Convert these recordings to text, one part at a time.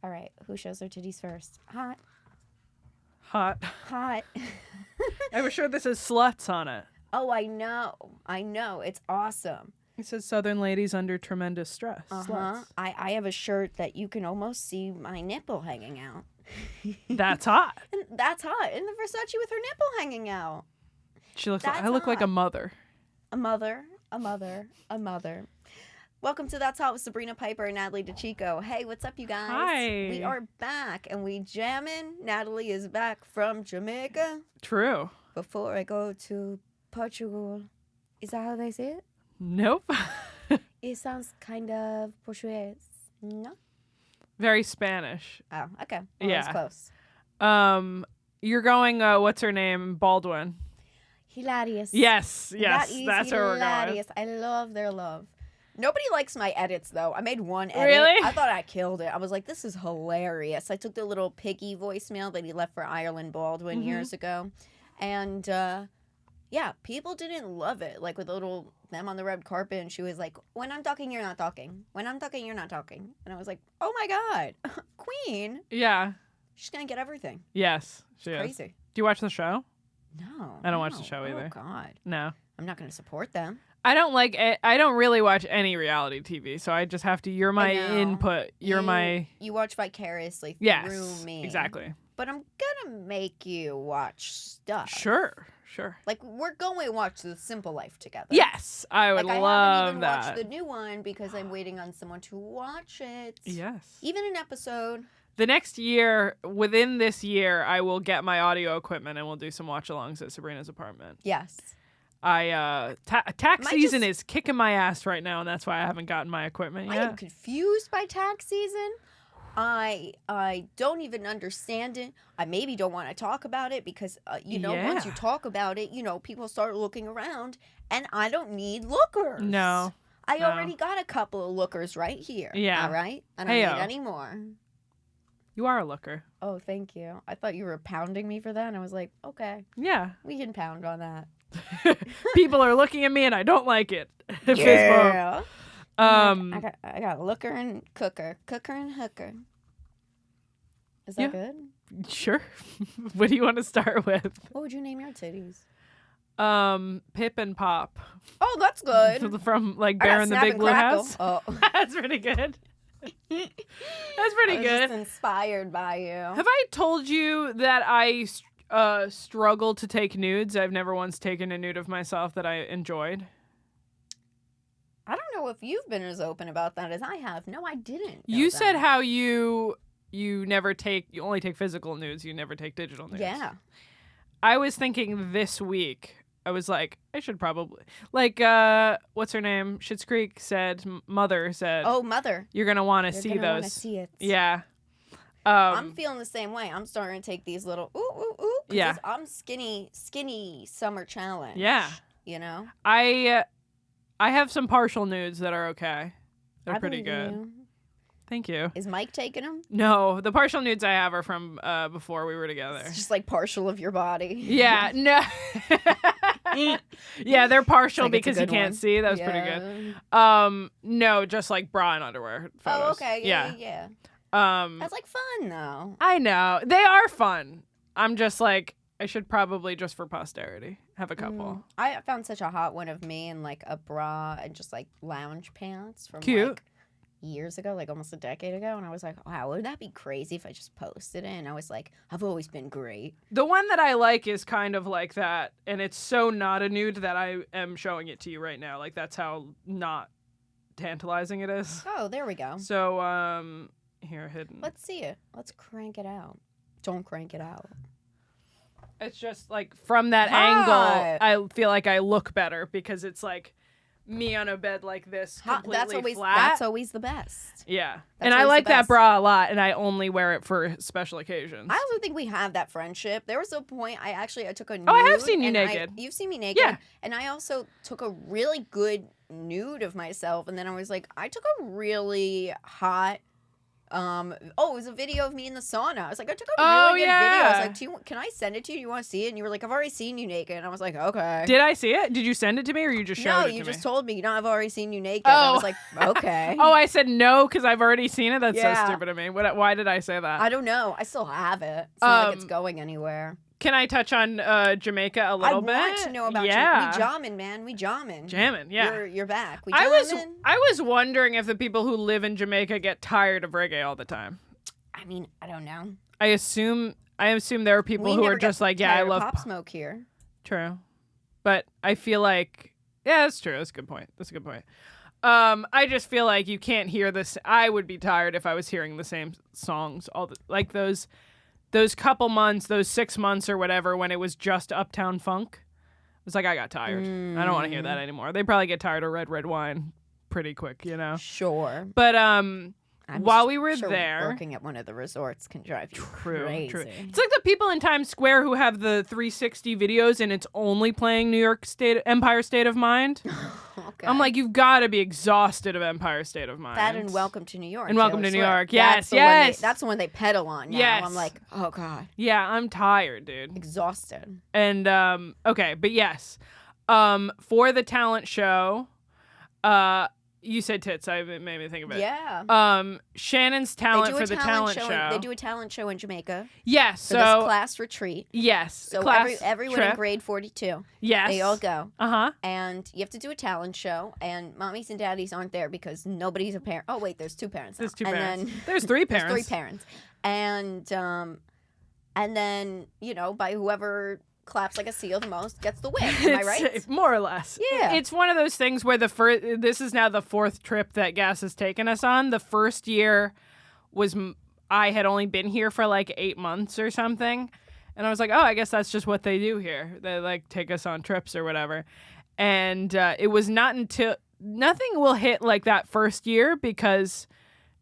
All right. Who shows their titties first? Hot. Hot. Hot. I was sure this is sluts on it. Oh, I know. I know. It's awesome. It says Southern ladies under tremendous stress. Sluts. I have a shirt that you can almost see my nipple hanging out. That's hot. And that's hot. And the Versace with her nipple hanging out. She looks. That's I look like a hot. mother. A mother. Welcome to That's Hot with Sabrina Piper and Natalie DECICCO. Hey, what's up, you guys? Hi. We are back and we jamming. Natalie is back from Jamaica. True. Before I go to Portugal. Is that how they say it? Nope. It sounds kind of Portuguese. No? Very Spanish. Oh, okay. Well, Yeah. that's close. You're going. What's her name? Baldwin. Hilarious. Yes. That is That's where we're going. hilarious. I love their love. Nobody likes my edits, though. I made one edit. Really? I thought I killed it. I was like, this is hilarious. I took the little piggy voicemail that he left for Ireland Baldwin years ago. And, yeah, people didn't love it. Like, with little them on the red carpet, and she was like, when I'm talking, you're not talking. When I'm talking, you're not talking. And I was like, oh, my God. Queen. Yeah. She's going to get everything. Yes. She is. Crazy. Do you watch the show? No. I don't watch the show either. Oh, God. No. I'm not going to support them. I don't like it. I don't really watch any reality TV, so I just have to. You're my input. You're my. You watch vicariously Yes. through me. Exactly. But I'm gonna make you watch stuff. Sure. Like we're going to watch The Simple Life together. Yes, I would like, I love haven't even that. watched the new one because I'm waiting on someone to watch it. Yes. Even an episode. The next year, within this year, I will get my audio equipment and we'll do some watch-alongs at Sabrina's apartment. Yes. Tax season is kicking my ass right now, and that's why I haven't gotten my equipment I yet. am confused by tax season. I don't even understand it. I maybe don't want to talk about it because, once you talk about it, people start looking around, and I don't need lookers. No. I already got a couple of lookers right here. Yeah. All right? I don't need any more. You are a looker. Oh, thank you. I thought you were pounding me for that, and I was like, okay, Yeah. we can pound on that. People are looking at me, and I don't like it. Yeah. Facebook. I got looker and cooker and hooker. Is that good? Sure. What do you want to start with? What would you name your titties? Pip and Pop. Oh, that's good. From like I Bear got in the Snap Big and Blue Crackle. House. Oh. That's pretty good. That's pretty I was good. just inspired by you. Have I told you that I struggle to take nudes? I've never once taken a nude of myself that I enjoyed. I don't know if you've been as open about that as I have. No, I didn't. You said how you only take physical nudes, you never take digital nudes. Yeah. I was thinking this week, I was like, I should probably, like, what's her name? Schitt's Creek said, Mother said, Oh, Mother. you're going to want to see You're gonna wanna those. see it. Yeah. I'm feeling the same way. I'm starting to take these little ooh, ooh, ooh. Yeah. I'm skinny summer challenge. Yeah. I have some partial nudes that are okay. They're pretty good. You. Thank you. Is Mike taking them? No, the partial nudes I have are from before we were together. It's just like partial of your body. Yeah, no. Yeah, they're partial Like, it's a because you good can't one. see. That was pretty good. No, just like bra and underwear photos. Oh, okay. Yeah. That's like fun though. I know. They are fun. I'm just like, I should probably, just for posterity, have a couple. I found such a hot one of me in like a bra and just like lounge pants from Cute. like years ago, like almost a decade ago, and I was like, wow, would that be crazy if I just posted it? And I was like, I've always been great. The one that I like is kind of like that, and it's so not a nude that I am showing it to you right now. Like, that's how not tantalizing it is. Oh, there we go. So, here, hidden. Let's see it. Let's crank it out. Don't crank it out. It's just like from that angle, I feel like I look better because it's like me on a bed like this, completely flat. That's always the best. Yeah. That's And I always like the that best. bra a lot, and I only wear it for special occasions. I also think we have that friendship. There was a point I took a nude. Oh, I have seen you and naked. You've seen me naked. Yeah. And I also took a really good nude of myself, and then I was like, I took a really hot it was a video of me in the sauna. I was like, I took a Oh, really good video. I was yeah. like, can I send it to you? You want to see it? And you were like, I've already seen you naked. And I was like, okay. Did I see it? Did you send it to me or you just showed it to me? No, you just told me, I've already seen you naked. And I was like, okay. Oh, I said no because I've already seen it? That's Yeah. so stupid of me. Why did I say that? I don't know. I still have it. It's not like it's going anywhere. Can I touch on Jamaica a little bit? I want to know about you. Yeah. We jamming, man. We jamming. Jamming, yeah. You're back. We I jamming. was wondering if the people who live in Jamaica get tired of reggae all the time. I mean, I don't know. I assume there are people who are just like, yeah, I love Pop Smoke here. True. But I feel like, yeah, that's true. That's a good point. I just feel like you can't hear this. I would be tired if I was hearing the same songs like those couple months, those 6 months or whatever when it was just Uptown Funk. It's like I got tired. I don't want to hear that anymore. They probably get tired of red wine pretty quick, you know. Sure. But while we were sure there, working at one of the resorts can drive you crazy. True. It's like the people in Times Square who have the 360 videos and it's only playing Empire State of Mind. Okay. I'm like, you've got to be exhausted of Empire State of Mind. That and Welcome to New York. And Welcome to New York. Yes. Yes. That's the one they pedal on now. Yes. I'm like, oh God. Yeah, I'm tired, dude. Exhausted. And okay, but yes. For the talent show, you said tits. I made me think of it. Yeah. Shannon's talent for the talent show. They do a talent show in Jamaica. Yes. For this class retreat. Yes. So class everyone trip. in grade 42. Yes. They all go. Uh-huh. And you have to do a talent show. And mommies and daddies aren't there because nobody's a parent. Oh, wait, there's two parents now. There's two and parents. Then, there's three parents. There's three parents. And then, by whoever claps like a seal the most gets the win. Am I right? More or less. Yeah. It's one of those things where this is now the fourth trip that Gas has taken us on. The first year was I had only been here for like 8 months or something. And I was like, oh, I guess that's just what they do here. They like take us on trips or whatever. And it was not until nothing will hit like that first year because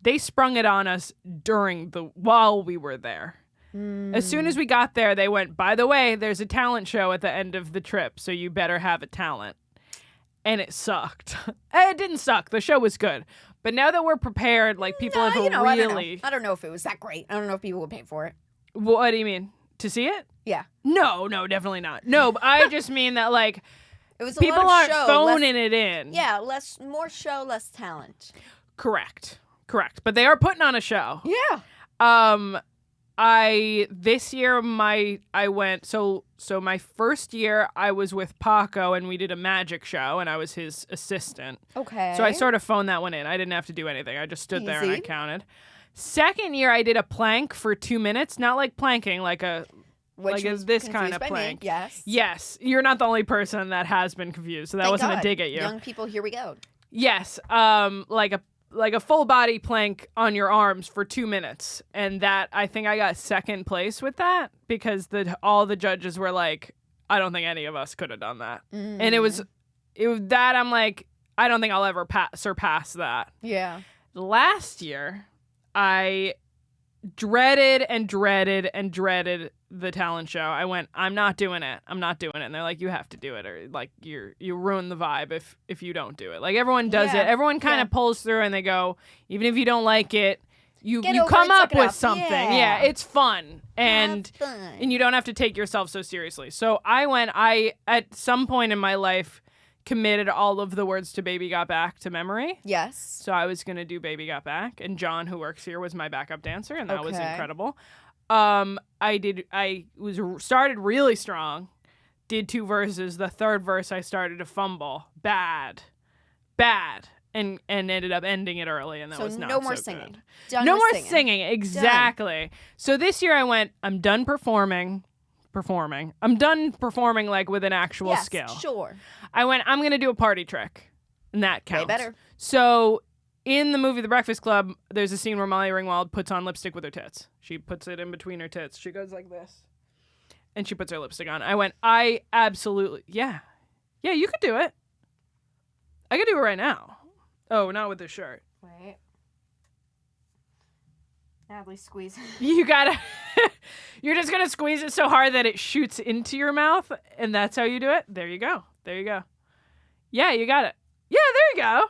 they sprung it on us while we were there. As soon as we got there, they went, by the way, there's a talent show at the end of the trip, so you better have a talent. And it sucked. It didn't suck. The show was good. But now that we're prepared, like people have really... I don't know if it was that great. I don't know if people would pay for it. What do you mean? To see it? Yeah. No, definitely not. No, but I just mean that like it was people aren't phoning it in. Yeah, more show, less talent. Correct. But they are putting on a show. Yeah. This year I went so my first year I was with Paco and we did a magic show and I was his assistant. Okay. So I sort of phoned that one in. I didn't have to do anything. I just stood there and I Easy. counted. Second year I did a plank for 2 minutes, not like planking, like this kind of plank. Me. Yes. Yes. You're not the only person that has been confused. So that Thank wasn't God. a dig at you. Young people, here we go. Yes. Like a full body plank on your arms for 2 minutes. And that, I think I got second place with that because all the judges were like, I don't think any of us could have done that. And it was that I'm like, I don't think I'll ever surpass that. Yeah. Last year, I dreaded the talent show. I went, I'm not doing it. And they're like, you have to do it, or like you ruin the vibe if you don't do it. Like everyone does it. Everyone kind of pulls through and they go, even if you don't like it, you come up with something. Yeah, it's fun. And you don't have to take yourself so seriously. So I at some point in my life committed all of the words to Baby Got Back to memory. Yes. So I was going to do Baby Got Back, and John, who works here, was my backup dancer, and that was incredible. I started really strong, did 2 verses. The third verse I started to fumble. Bad. And ended up ending it early, and that was not no more so singing. Good. No more singing. Exactly. Done. So this year I went, I'm done performing. I'm done performing like with an actual skill. Sure. I went, I'm going to do a party trick. And that counts. Way better. So in the movie The Breakfast Club, there's a scene where Molly Ringwald puts on lipstick with her tits. She puts it in between her tits. She goes like this. And she puts her lipstick on. I went, I absolutely, yeah. Yeah, you could do it. I could do it right now. Oh, not with this shirt. Wait. Natalie, squeeze. You gotta, you're just gonna squeeze it so hard that it shoots into your mouth, and that's how you do it? There you go. Yeah, you got it. Yeah, there you go.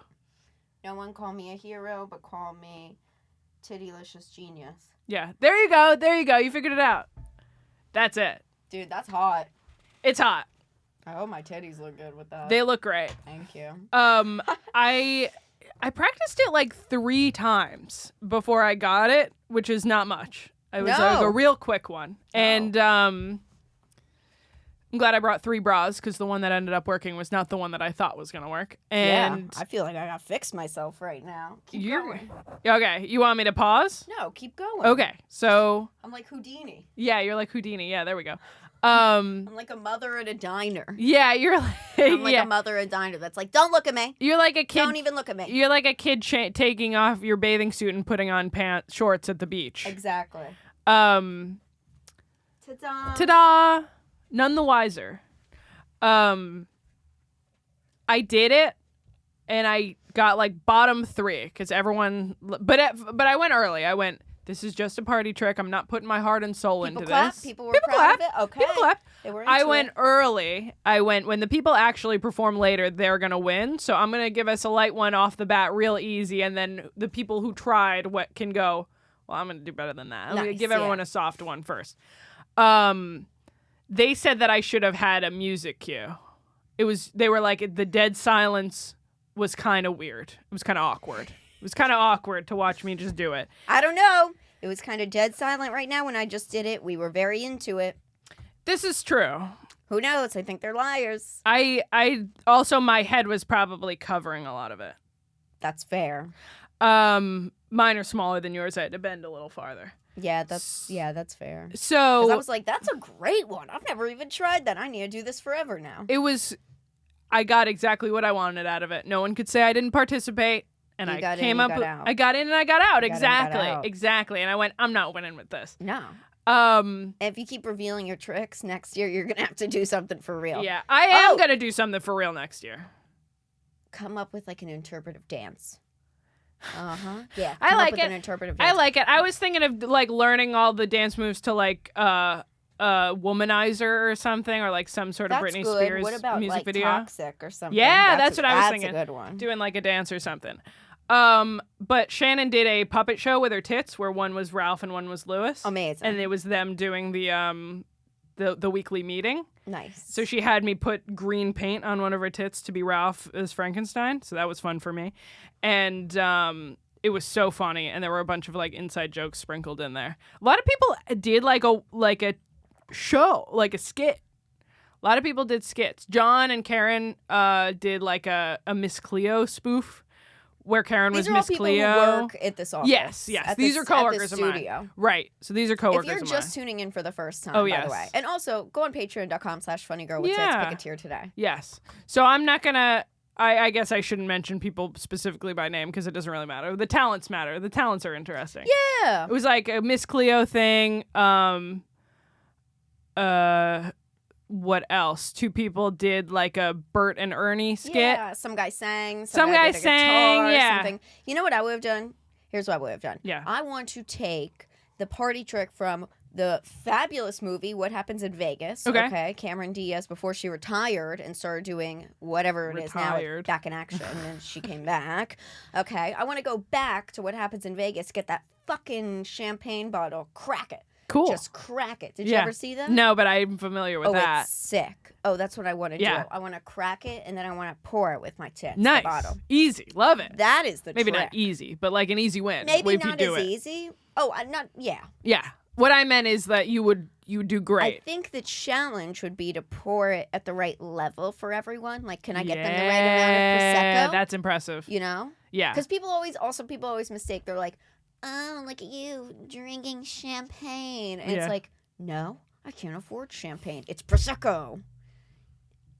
No one call me a hero, but call me Tittylicious genius. Yeah. There you go. There you go. You figured it out. That's it. Dude, that's hot. It's hot. I hope my titties look good with that. They look great. Thank you. I practiced it like 3 times before I got it, which is not much. It was like a real quick one. No. And I'm glad I brought 3 bras because the one that ended up working was not the one that I thought was going to work. And I feel like I got to fix myself right now. Keep going. Okay, you want me to pause? No, keep going. Okay, so I'm like Houdini. yeah, you're like Houdini. Yeah, there we go. I'm like a mother at a diner. Yeah, you're like I'm like a mother at a diner that's like, don't look at me. You're like a kid. Don't even look at me. You're like a kid taking off your bathing suit and putting on shorts at the beach. Exactly. Ta-da! Ta-da! None the wiser. I did it, and I got like bottom 3 because everyone. But I went early. I went. This is just a party trick. I'm not putting my heart and soul into this. People were proud of it. Okay. People clapped. They were I into went it. early. I went when the people actually perform later. They're gonna win. So I'm gonna give us a light one off the bat, real easy, and then the people who tried can go. Well, I'm gonna do better than that. I'm gonna give everyone a soft one first. They said that I should have had a music cue. They were like, the dead silence was kind of weird. It was kind of awkward. It was kind of awkward to watch me just do it. I don't know. It was kind of dead silent right now when I just did it. We were very into it. This is true. Who knows? I think they're liars. I also, my head was probably covering a lot of it. That's fair. Mine are smaller than yours. I had to bend a little farther. Yeah, that's fair. So 'cause I was like, that's a great one. I've never even tried that. I need to do this forever now. I got exactly what I wanted out of it. No one could say I didn't participate. And I came up. I got in and I got out. Exactly. And I went, I'm not winning with this. No. If you keep revealing your tricks next year, you're gonna have to do something for real. Yeah, I am gonna do something for real next year. Come up with like an interpretive dance. Yeah. I like with it. An interpretive dance. I like it. I was thinking of like learning all the dance moves to like Womanizer or something, or like some sort of Britney Spears what about, music like, video. Toxic or something. Yeah, that's what I was thinking. That's a good one. Doing like a dance or something. But Shannon did a puppet show with her tits where one was Ralph and one was Louis. Amazing. And it was them doing the weekly meeting. Nice. So she had me put green paint on one of her tits to be Ralph as Frankenstein. So that was fun for me. And it was so funny, and there were a bunch of like inside jokes sprinkled in there. A lot of people did like a show, like a skit. A lot of people did skits. John and Karen did like a Miss Cleo spoof where Karen was Miss Cleo. These are all people who work at this office. Yes. These are coworkers of mine. Right. So these are coworkers of mine. If you're just tuning in for the first time, by the way. And also, go on patreon.com/funnygirlwithtits. Pick a tier today. Yes. So I'm not going to... I guess I shouldn't mention people specifically by name because it doesn't really matter. The talents matter. The talents are interesting. Yeah. It was like a Miss Cleo thing. What else? 2 people did like a Bert and Ernie skit. Yeah, some guy sang. Some guy did a sang, guitar, yeah. Something. You know what I would have done? Here's what I would have done. Yeah. I want to take the party trick from the fabulous movie What Happens in Vegas. Okay. Cameron Diaz, before she retired and started doing whatever it is now, back in action, and she came back. Okay. I want to go back to What Happens in Vegas, get that fucking champagne bottle, crack it. Cool. Just crack it. Did you ever see that? No, but I'm familiar with that. Oh, it's sick. Oh, that's what I want to do. I want to crack it, and then I want to pour it with my tits. Nice. The bottle. Easy. Love it. That is the Maybe trick. not easy, but like an easy win. Maybe if not you do as it. easy. Oh, not, yeah. Yeah. What I meant is that you would do great. I think the challenge would be to pour it at the right level for everyone. Like, can I get them the right amount of Prosecco? That's impressive. You know? Yeah. Because people always mistake. They're like, oh, look at you drinking champagne. And it's like, no, I can't afford champagne. It's Prosecco.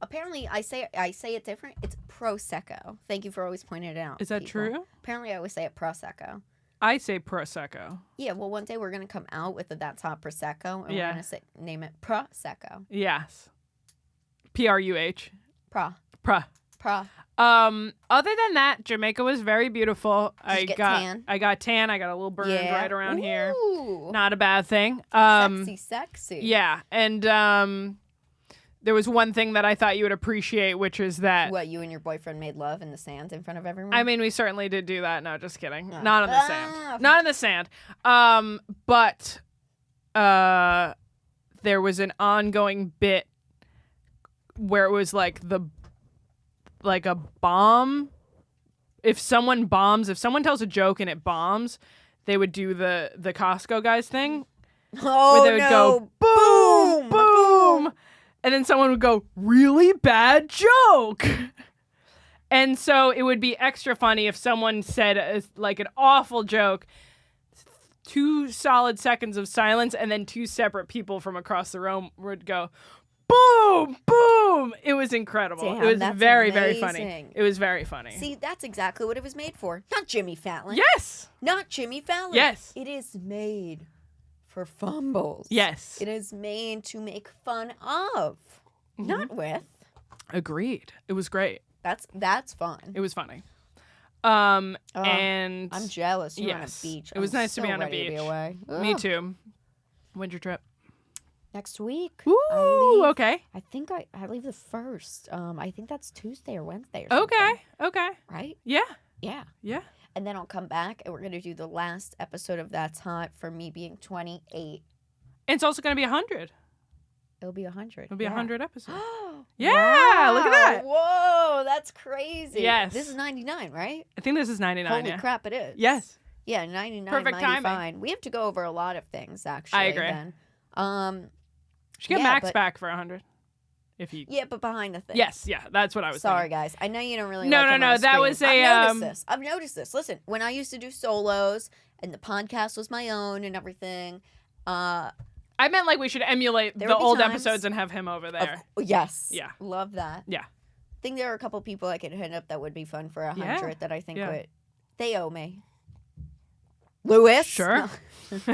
Apparently, I say it different. It's Prosecco. Thank you for always pointing it out. Is that people. true? Apparently, I always say it Prosecco. I say Prosecco. Yeah, well, one day we're going to come out with the That's Hot Prosecco, and we're going to name it Prosecco. Yes. P-R-U-H. Pra. Other than that, Jamaica was very beautiful. Did you get tan? I got tan. I got a little burn right around here. Ooh. Not a bad thing. Sexy. Yeah, and there was one thing that I thought you would appreciate, which is that. What, you and your boyfriend made love in the sand in front of everyone? I mean, we certainly did do that. No, just kidding. Oh. Not in the sand. Not in the sand. But there was an ongoing bit where it was like a bomb. If someone tells a joke and it bombs, they would do the Costco guys thing. Oh, where they would go, boom, boom. And then someone would go, really bad joke. And so it would be extra funny if someone said like an awful joke, 2 solid seconds of silence, and then 2 separate people from across the room would go, boom, boom. It was incredible. Damn, it was that's very, amazing. very funny. It was very funny. See, that's exactly what it was made for. Not Jimmy Fallon. Yes. Not Jimmy Fallon. Yes. It is made for fumbles. Yes. It is made to make fun of, not with. Agreed. It was great. That's fun. It was funny. And I'm jealous. You're on a beach. It was nice to be on a ready to beach. be away. Me too. When's your trip? Next week. Ooh, okay. I think I leave the 1st. I think that's Tuesday or Wednesday or something. Okay. Right? Yeah. Yeah. And then I'll come back and we're going to do the last episode of That's Hot for me being 28. And it's also going to be 100. It'll be 100. It'll be 100 episodes. Yeah, Yeah, look at that. Whoa, that's crazy. Yes. This is 99, right? I think this is 99. Holy yeah. crap, it is. Yes. Yeah, 99 Perfect mighty timing. fine. We have to go over a lot of things, actually. I agree. Then. Should get Yeah, Max but- back for 100. If you. Yeah, but behind the thing. Yes. Yeah. That's what I was. Sorry, thinking. guys. I know you don't really No, like no, him no, on the that screen. was a, I've noticed this. Listen, when I used to do solos and the podcast was my own and everything, I meant like we should emulate There the would be old times- episodes and have him over there. yes. Yeah. Love that. Yeah. I think there are a couple people I could hit up that would be fun for 100 Yeah. that I think Yeah. would. They owe me. Lewis? Sure. No.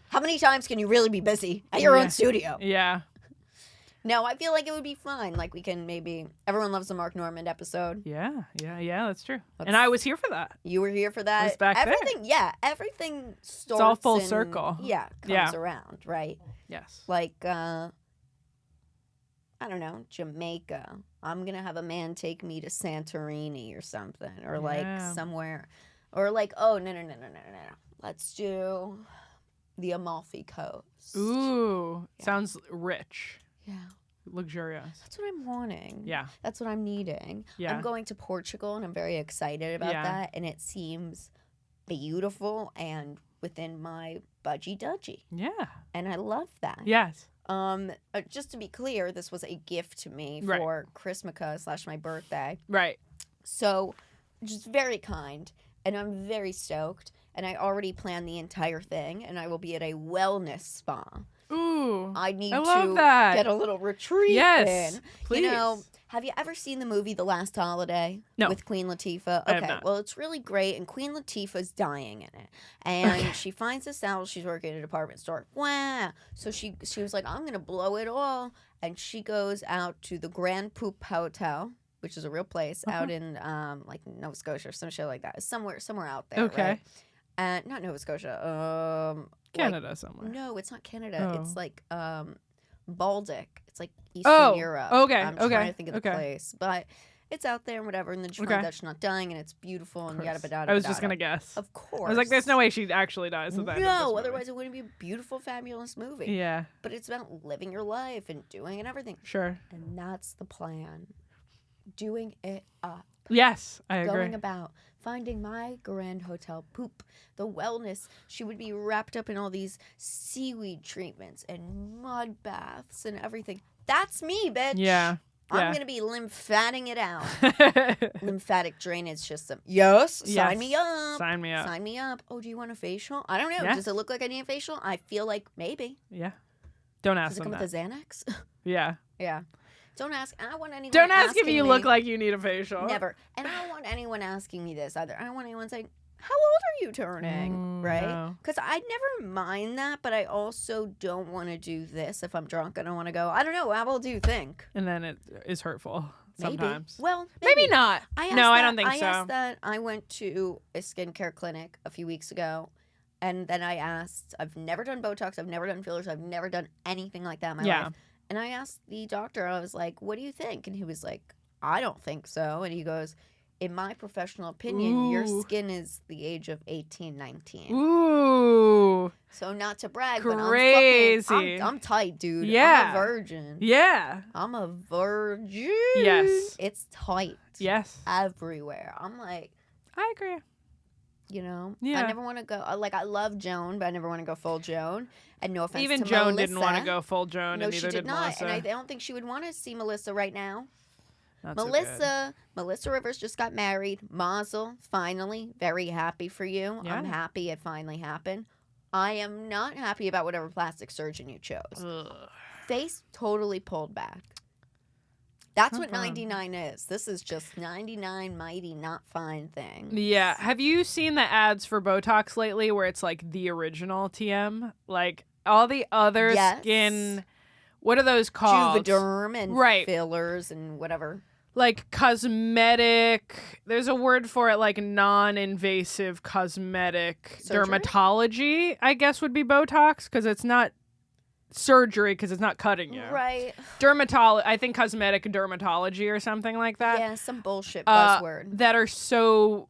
How many times can you really be busy at your Yeah. own studio? Yeah. No, I feel like it would be fun. Like we can maybe. Everyone loves the Mark Normand episode. Yeah. That's true. And I was here for that. You were here for that. was back there. everything, yeah, everything starts. all full and, circle. Yeah, comes Yeah. around, right? Yes. Like, I don't know, Jamaica. I'm gonna have a man take me to Santorini or something, or like Yeah. somewhere, or like, oh no, let's do the Amalfi Coast. Ooh. Yeah. Sounds rich. Yeah, Luxurious. that's what I'm wanting. Yeah. That's what I'm needing. Yeah. I'm going to Portugal and I'm very excited about Yeah. that. And it seems beautiful and within my budgie-dudgie. Yeah. And I love that. Yes. Just to be clear, this was a gift to me Right. for Christmas / my birthday. Right. So just very kind. And I'm very stoked. And I already planned the entire thing. And I will be at a wellness spa. Ooh. I need I love to that. get a little retreat Yes, in. please. You know, have you ever seen the movie The Last Holiday? No. With Queen Latifah? I have Okay, not. well, it's really great, and Queen Latifah's dying in it. And she finds this out while she's working at a department store. Wow. So she was like, I'm going to blow it all. And she goes out to the Grand Poop Hotel, which is a real place, out in like Nova Scotia or some shit like that. Somewhere out there. Okay. Right? Not Nova Scotia. Canada somewhere. No, it's not Canada. Oh. It's like Baltic. It's like Eastern Europe. okay, I'm okay, trying to think of the okay. place, but it's out there and whatever. And then she Okay. finds out she's not dying and it's beautiful and yada yada. I was just gonna guess. Of course. I was like, "There's no way she actually dies." At the end of this No, movie. otherwise it wouldn't be a beautiful, fabulous movie. Yeah. But it's about living your life and doing and everything. Sure. And that's the plan. Doing it up. Yes, I agree. Going about finding my Grand Hotel poop, the wellness. She would be wrapped up in all these seaweed treatments and mud baths and everything. That's me, bitch. Yeah. I'm Yeah. going to be lymphating it out. Lymphatic drainage system. Yes. Sign me up. Sign me up. Sign me up. Oh, do you want a facial? I don't know. Yeah. Does it look like I need a facial? I feel like maybe. Yeah. Don't Does ask it them come that. with a Xanax? Yeah. Yeah. Don't ask. I don't want anyone Don't ask if asking you me. look like you need a facial. Never. And I don't want anyone asking me this either. I don't want anyone saying, how old are you turning? Right? No. Because I never mind that, but I also don't want to do this. If I'm drunk, I don't want to go, I don't know, how old do you think? And then it is hurtful Maybe. sometimes. Well, Maybe not. I asked No, I that- don't think I so. asked that. I went to a skincare clinic a few weeks ago, and then I asked, I've never done Botox, I've never done fillers, I've never done anything like that in my Yeah. life. And I asked the doctor, I was like, what do you think? And he was like, I don't think so. And he goes, in my professional opinion, your skin is the age of 18, 19. Ooh. So not to brag, Crazy. but I'm tight, dude. Yeah. I'm a virgin. Yeah. I'm a virgin. Yes. It's tight. Yes. Everywhere. I'm like, I agree. you know, Yeah. I never want to go. Like, I love Joan, but I never want to go full Joan. And no offense Even to Joan Melissa. didn't want to go full Joan, No, and she neither did not. Melissa. And I don't think she would want to see Melissa right now. Not so good. Melissa Rivers just got married. Mazel, finally. Very happy for you. Yeah. I'm happy it finally happened. I am not happy about whatever plastic surgeon you chose. Ugh. Face totally pulled back. That's No what problem. 99 is. This is just 99 mighty not fine thing. Yeah. Have you seen the ads for Botox lately where it's like the original TM? Like all the other Yes. skin, what are those called? Juvederm and Right. fillers and whatever. Like cosmetic, there's a word for it, like non-invasive cosmetic Surgery? dermatology, I guess would be Botox, because it's not surgery, because it's not cutting you. Right. Dermatology, I think cosmetic dermatology or something like that. Yeah, some bullshit buzzword. That are so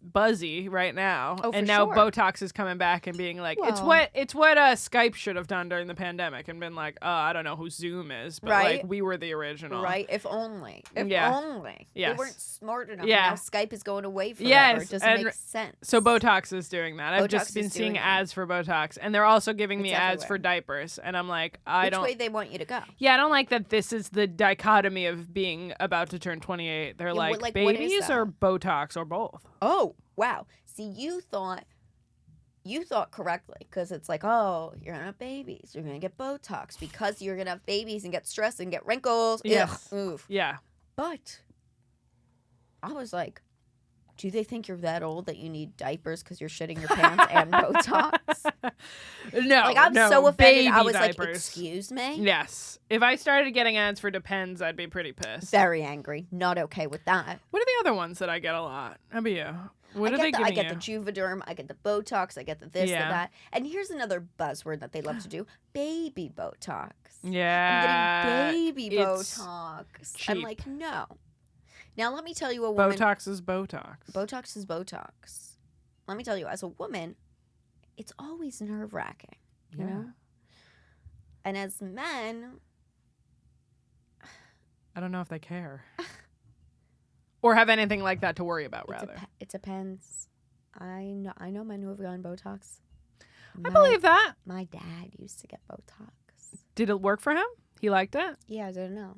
buzzy right now. Oh, for and now sure. Botox is coming back and being like, it's Well- what Skype should have done during the pandemic and been like, I don't know who Zoom is, but Right. like we were the original. Right? If only. If Yeah. only. Yes. They weren't smart enough. Yeah. Now Skype is going away forever. Yes, It doesn't and make sense. So Botox is doing that. I've Botox just been is seeing doing it. ads for Botox, and they're also giving me It's ads for everywhere. diapers, and I'm like, I Which don't. way they want you to go. Yeah, I don't like that. This is the dichotomy of being about to turn 28. They're Yeah, like, what is babies that? or Botox or both. Oh, wow. See, you thought correctly because it's like, oh, you're gonna have babies, you're gonna get Botox because you're gonna have babies and get stressed and get wrinkles. Yes. Ugh, oof. Yeah. But I was like, do they think you're that old that you need diapers because you're shitting your pants and Botox? No, Like, I'm no, so offended. I baby was like, diapers. excuse me? Yes. If I started getting ads for Depends, I'd be pretty pissed. Very angry. Not okay with that. What are the other ones that I get a lot? How about you? What are they I giving get you? the Juvederm, I get the Botox, I get the this, Yeah. the that. And here's another buzzword that they love to do. Baby Botox. Yeah. I'm getting baby it's Botox. cheap. I'm like, no. Now let me tell you a woman. Botox is Botox. Botox is Botox. Let me tell you, as a woman, it's always nerve wracking, you know? And as men, I don't know if they care. Or have anything like that to worry about, rather. it depends. I know men who have gotten Botox. I believe that. My dad used to get Botox. Did it work for him? He liked it? Yeah, I don't know.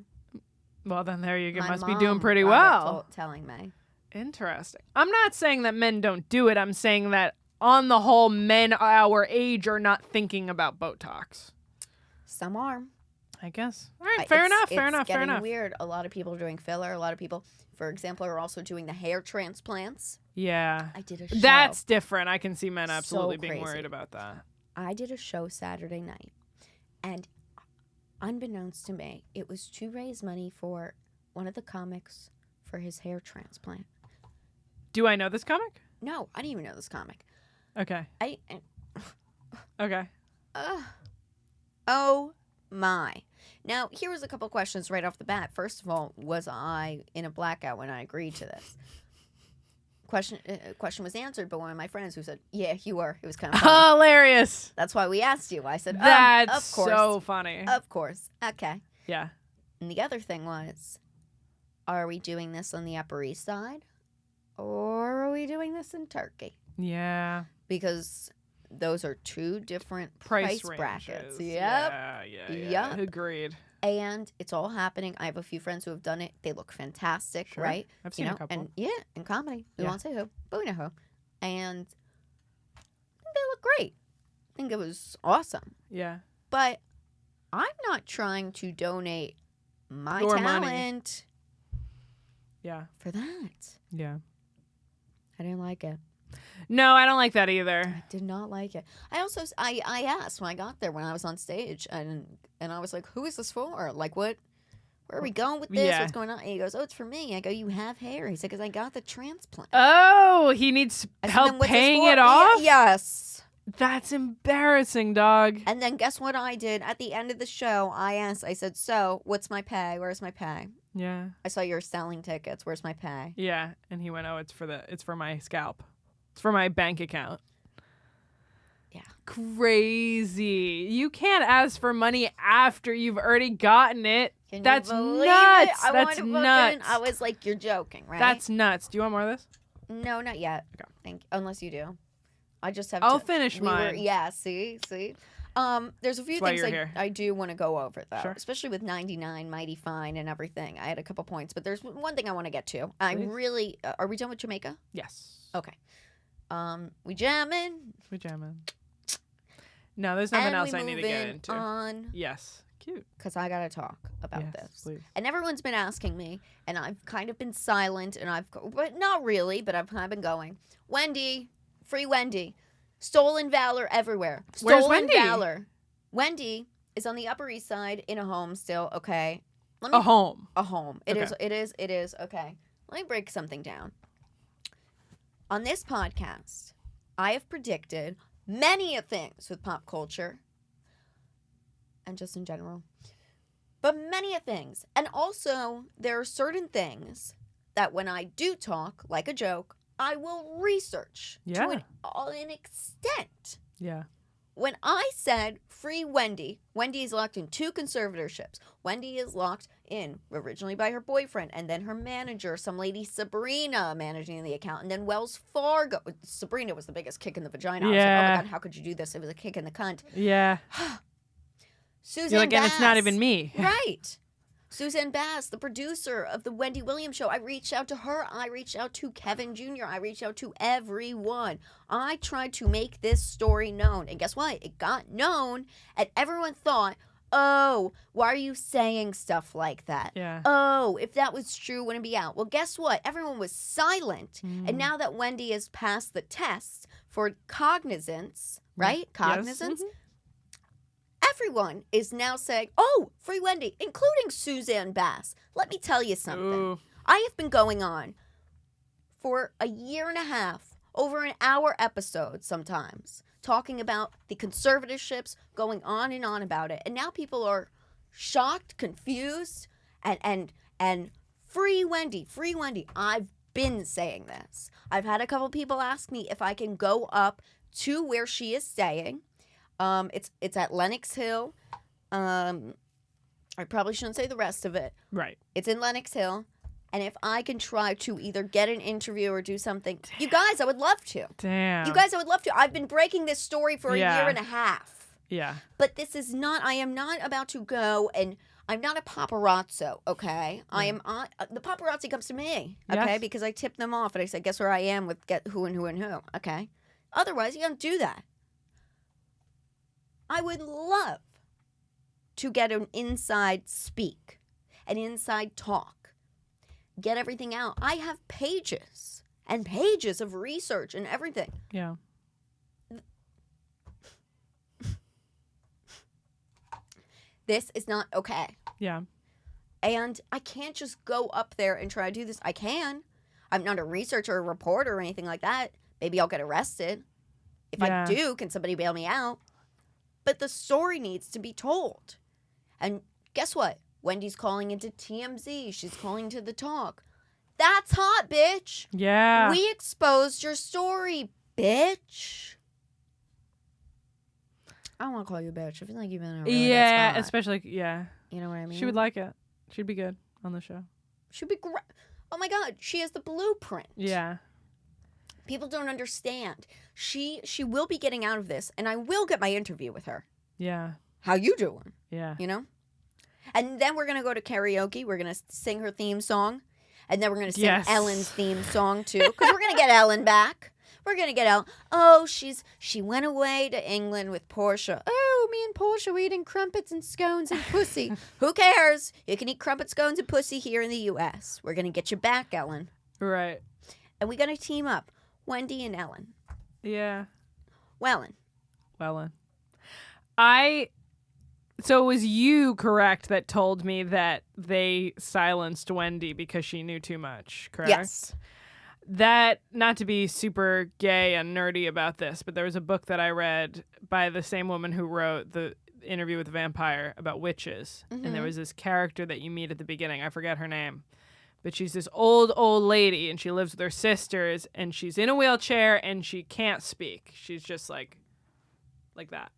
Well, then there you go. My Must be mom doing pretty wound up well. telling me. Interesting. I'm not saying that men don't do it. I'm saying that on the whole, men our age are not thinking about Botox. Some are. I guess. All right. Fair enough. It's getting weird. A lot of people are doing filler. A lot of people, for example, are also doing the hair transplants. Yeah. I did a show. That's different. I can see men So absolutely being crazy. worried about that. I did a show Saturday night, and unbeknownst to me, it was to raise money for one of the comics for his hair transplant. Do I know this comic? No, I didn't even know this comic. Okay. Okay. Oh my. Now, here was a couple questions right off the bat. First of all, was I in a blackout when I agreed to this? Question was answered by one of my friends who said, yeah, you were. It was kind of funny. Hilarious. That's why we asked you. I said, That's of course. so funny. Of course. Okay. Yeah. And the other thing was, are we doing this on the Upper East Side? Or are we doing this in Turkey? Yeah. Because those are two different Price brackets. ranges. Yep. Yeah. Yep. Agreed. And it's all happening. I have a few friends who have done it. They look fantastic, Sure. right? I've seen a couple. And yeah, in comedy. We Yeah. won't say who, but we know who. And they look great. I think it was awesome. Yeah. But I'm not trying to donate my Your money. talent Yeah. for that. Yeah. I didn't like it. No, I don't like that either. I did not like it. I also I asked when I got there when I was on stage and I was like, who is this for? Like what? Where are we going with this? Yeah. What's going on? And he goes, oh, it's for me. I go, you have hair? He said, because I got the transplant. Oh, he needs I said, help "Then what's this paying for?" it off? Yes. That's embarrassing, dog. And then guess what I did? At the end of the show, I said, so what's my pay? Where's my pay? Yeah. I saw you're selling tickets. Where's my pay? Yeah. And he went, oh, it's for my scalp. It's for my bank account. Yeah. Crazy. You can't ask for money after you've already gotten it. Can That's you believe nuts. it? That's nuts. I was like, you're joking, right? That's nuts. Do you want more of this? No, not yet. Okay. Unless you do. I just have I'll to. finish mine. Yeah, see? There's a few why things you're here. I do want to go over, though. Sure. Especially with 99, Mighty Fine, and everything. I had a couple points, but there's one thing I want to get to. I Please. really... are we done with Jamaica? Yes. Okay. We jamming. We jamming. No, there's nothing else I need to get into. On, Yes. Cute. because I got to talk about Yes, this. please. And everyone's been asking me, and I've kind of been silent, and but not really, but I've kind of been going. Wendy, free Wendy. Stolen valor everywhere. Where's Stolen Wendy? valor. Wendy is on the Upper East Side in a home still, okay? A home. A home. It Okay. is, okay. Let me break something down. On this podcast, I have predicted many things with pop culture and just in general. But many things. And also, there are certain things that when I do talk, like a joke, I will research Yeah. to an extent. Yeah. When I said free Wendy, Wendy is locked in 2 conservatorships. Wendy is locked in originally by her boyfriend and then her manager, some lady Sabrina, managing the account, and then Wells Fargo. Sabrina was the biggest kick in the vagina. I was like, oh Yeah. my God, how could you do this? It was a kick in the cunt. Yeah. Suzanne You're like, and Bass. it's not even me. Right. Suzanne Bass, the producer of the Wendy Williams show. I reached out to her. I reached out to Kevin Jr. I reached out to everyone. I tried to make this story known. And guess what? It got known. And everyone thought, oh, why are you saying stuff like that? Yeah. Oh, if that was true, wouldn't it be out? Well, guess what? Everyone was silent. And now that Wendy has passed the test for cognizance, right? Cognizance. Yes. Everyone is now saying, oh, free Wendy, including Suzanne Bass. Let me tell you something. Ooh. I have been going on for a year and a half, over an hour episode sometimes, talking about the conservatorships, going on and on about it. And now people are shocked, confused, and free Wendy, free Wendy. I've been saying this. I've had a couple people ask me if I can go up to where she is staying. It's at Lenox Hill. I probably shouldn't say the rest of it. Right. It's in Lenox Hill. And if I can try to either get an interview or do something, you guys, I would love to. Damn. You guys, I would love to. I've been breaking this story for a Yeah. year and a half. Yeah. But this is not, I am not about to go and I'm not a paparazzo, okay? I am on, the paparazzi comes to me, okay? Yes. Because I tip them off and I say, guess where I am with get who and who and who, okay? Otherwise, you don't do that. I would love to get an inside speak, an inside talk, get everything out. I have pages and pages of research and everything. Yeah. This is not okay. Yeah. And I can't just go up there and try to do this. I can. I'm not a researcher or a reporter or anything like that. Maybe I'll get arrested. If Yeah. I do, can somebody bail me out? But the story needs to be told. And guess what? Wendy's calling into TMZ. She's calling to the talk. That's hot, bitch. Yeah. We exposed your story, bitch. I don't want to call you a bitch. I feel like you've been in a really bad spot. especially yeah. You know what I mean? She would like it. She'd be good on the show. She'd be great. Oh my God, she has the blueprint. Yeah. People don't understand. She will be getting out of this, and I will get my interview with her. Yeah. How you doing? Yeah. You know? And then we're going to go to karaoke. We're going to sing her theme song. And then we're going to sing Yes. Ellen's theme song, too. Because we're going to get Ellen back. We're going to get Ellen. Oh, she went away to England with Portia. Oh, me and Portia were eating crumpets and scones and pussy. Who cares? You can eat crumpets, scones, and pussy here in the U.S. We're going to get you back, Ellen. Right. And we're going to team up. Wendy and Ellen. Yeah. Wellen. So it was you, correct, that told me that they silenced Wendy because she knew too much, correct? Yes. That, not to be super gay and nerdy about this, but there was a book that I read by the same woman who wrote the Interview with the Vampire about witches. And there was this character that you meet at the beginning. I forget her name. But she's this old lady, and she lives with her sisters, and she's in a wheelchair, and she can't speak. She's just like that.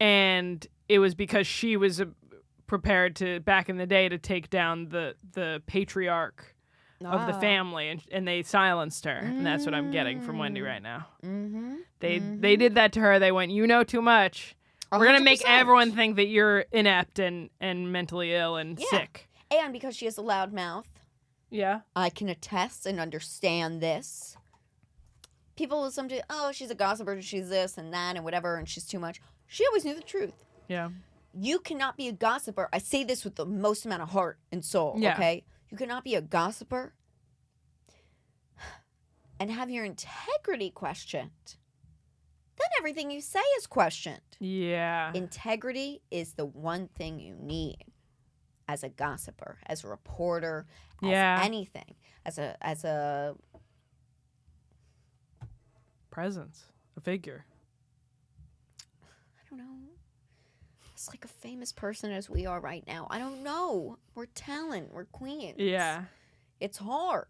And it was because she was prepared to, back in the day, to take down the patriarch of the family, and they silenced her. And that's what I'm getting from Wendy right now. They did that to her. They went, you know too much. We're going to make everyone think that you're inept and mentally ill and sick. And because she has a loud mouth. Yeah. I can attest and understand this. People will sometimes, oh, she's a gossiper, she's this and that and whatever, and she's too much. She always knew the truth. Yeah. You cannot be a gossiper. I say this with the most amount of heart and soul, okay? You cannot be a gossiper and have your integrity questioned. Then everything you say is questioned. Yeah. Integrity is the one thing you need as a gossiper, as a reporter, as anything, as a presence, a figure. I don't know. It's like a famous person as we are right now. I don't know. We're talent. We're queens. Yeah. It's hard.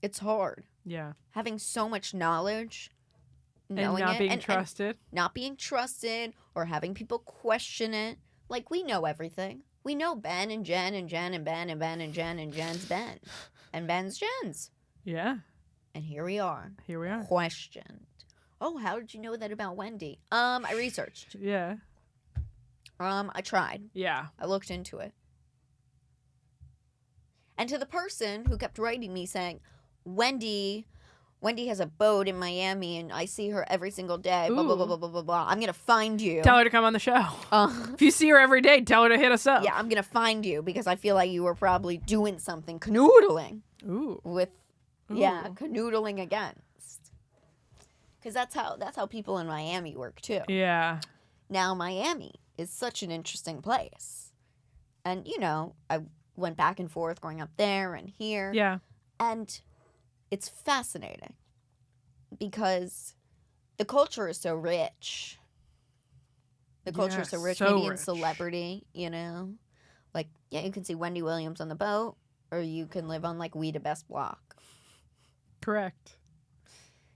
It's hard. Yeah. Having so much knowledge, and not being trusted. And not being trusted or having people question it. Like, we know everything. We know Ben and Jen and Jen and Ben and Ben and Jen and Jen's Ben. And Ben's Jen's. Yeah. And here we are. Here we are. Questioned. Oh, how did you know that about Wendy? I researched. Yeah. I tried. Yeah. I looked into it. And to the person who kept writing me saying, Wendy has a boat in Miami and I see her every single day, blah, blah, blah, blah, blah, blah, blah. I'm going to find you. Tell her to come on the show. If you see her every day, tell her to hit us up. Yeah, I'm going to find you because I feel like you were probably doing something, canoodling. Ooh. Canoodling against. Because that's how people in Miami work too. Yeah. Now, Miami is such an interesting place. And, I went back and forth going up there and here. Yeah. And it's fascinating because the culture is so rich. The culture is so rich, maybe in celebrity, Like, yeah, you can see Wendy Williams on the boat, or you can live on, like, We the Best block. Correct.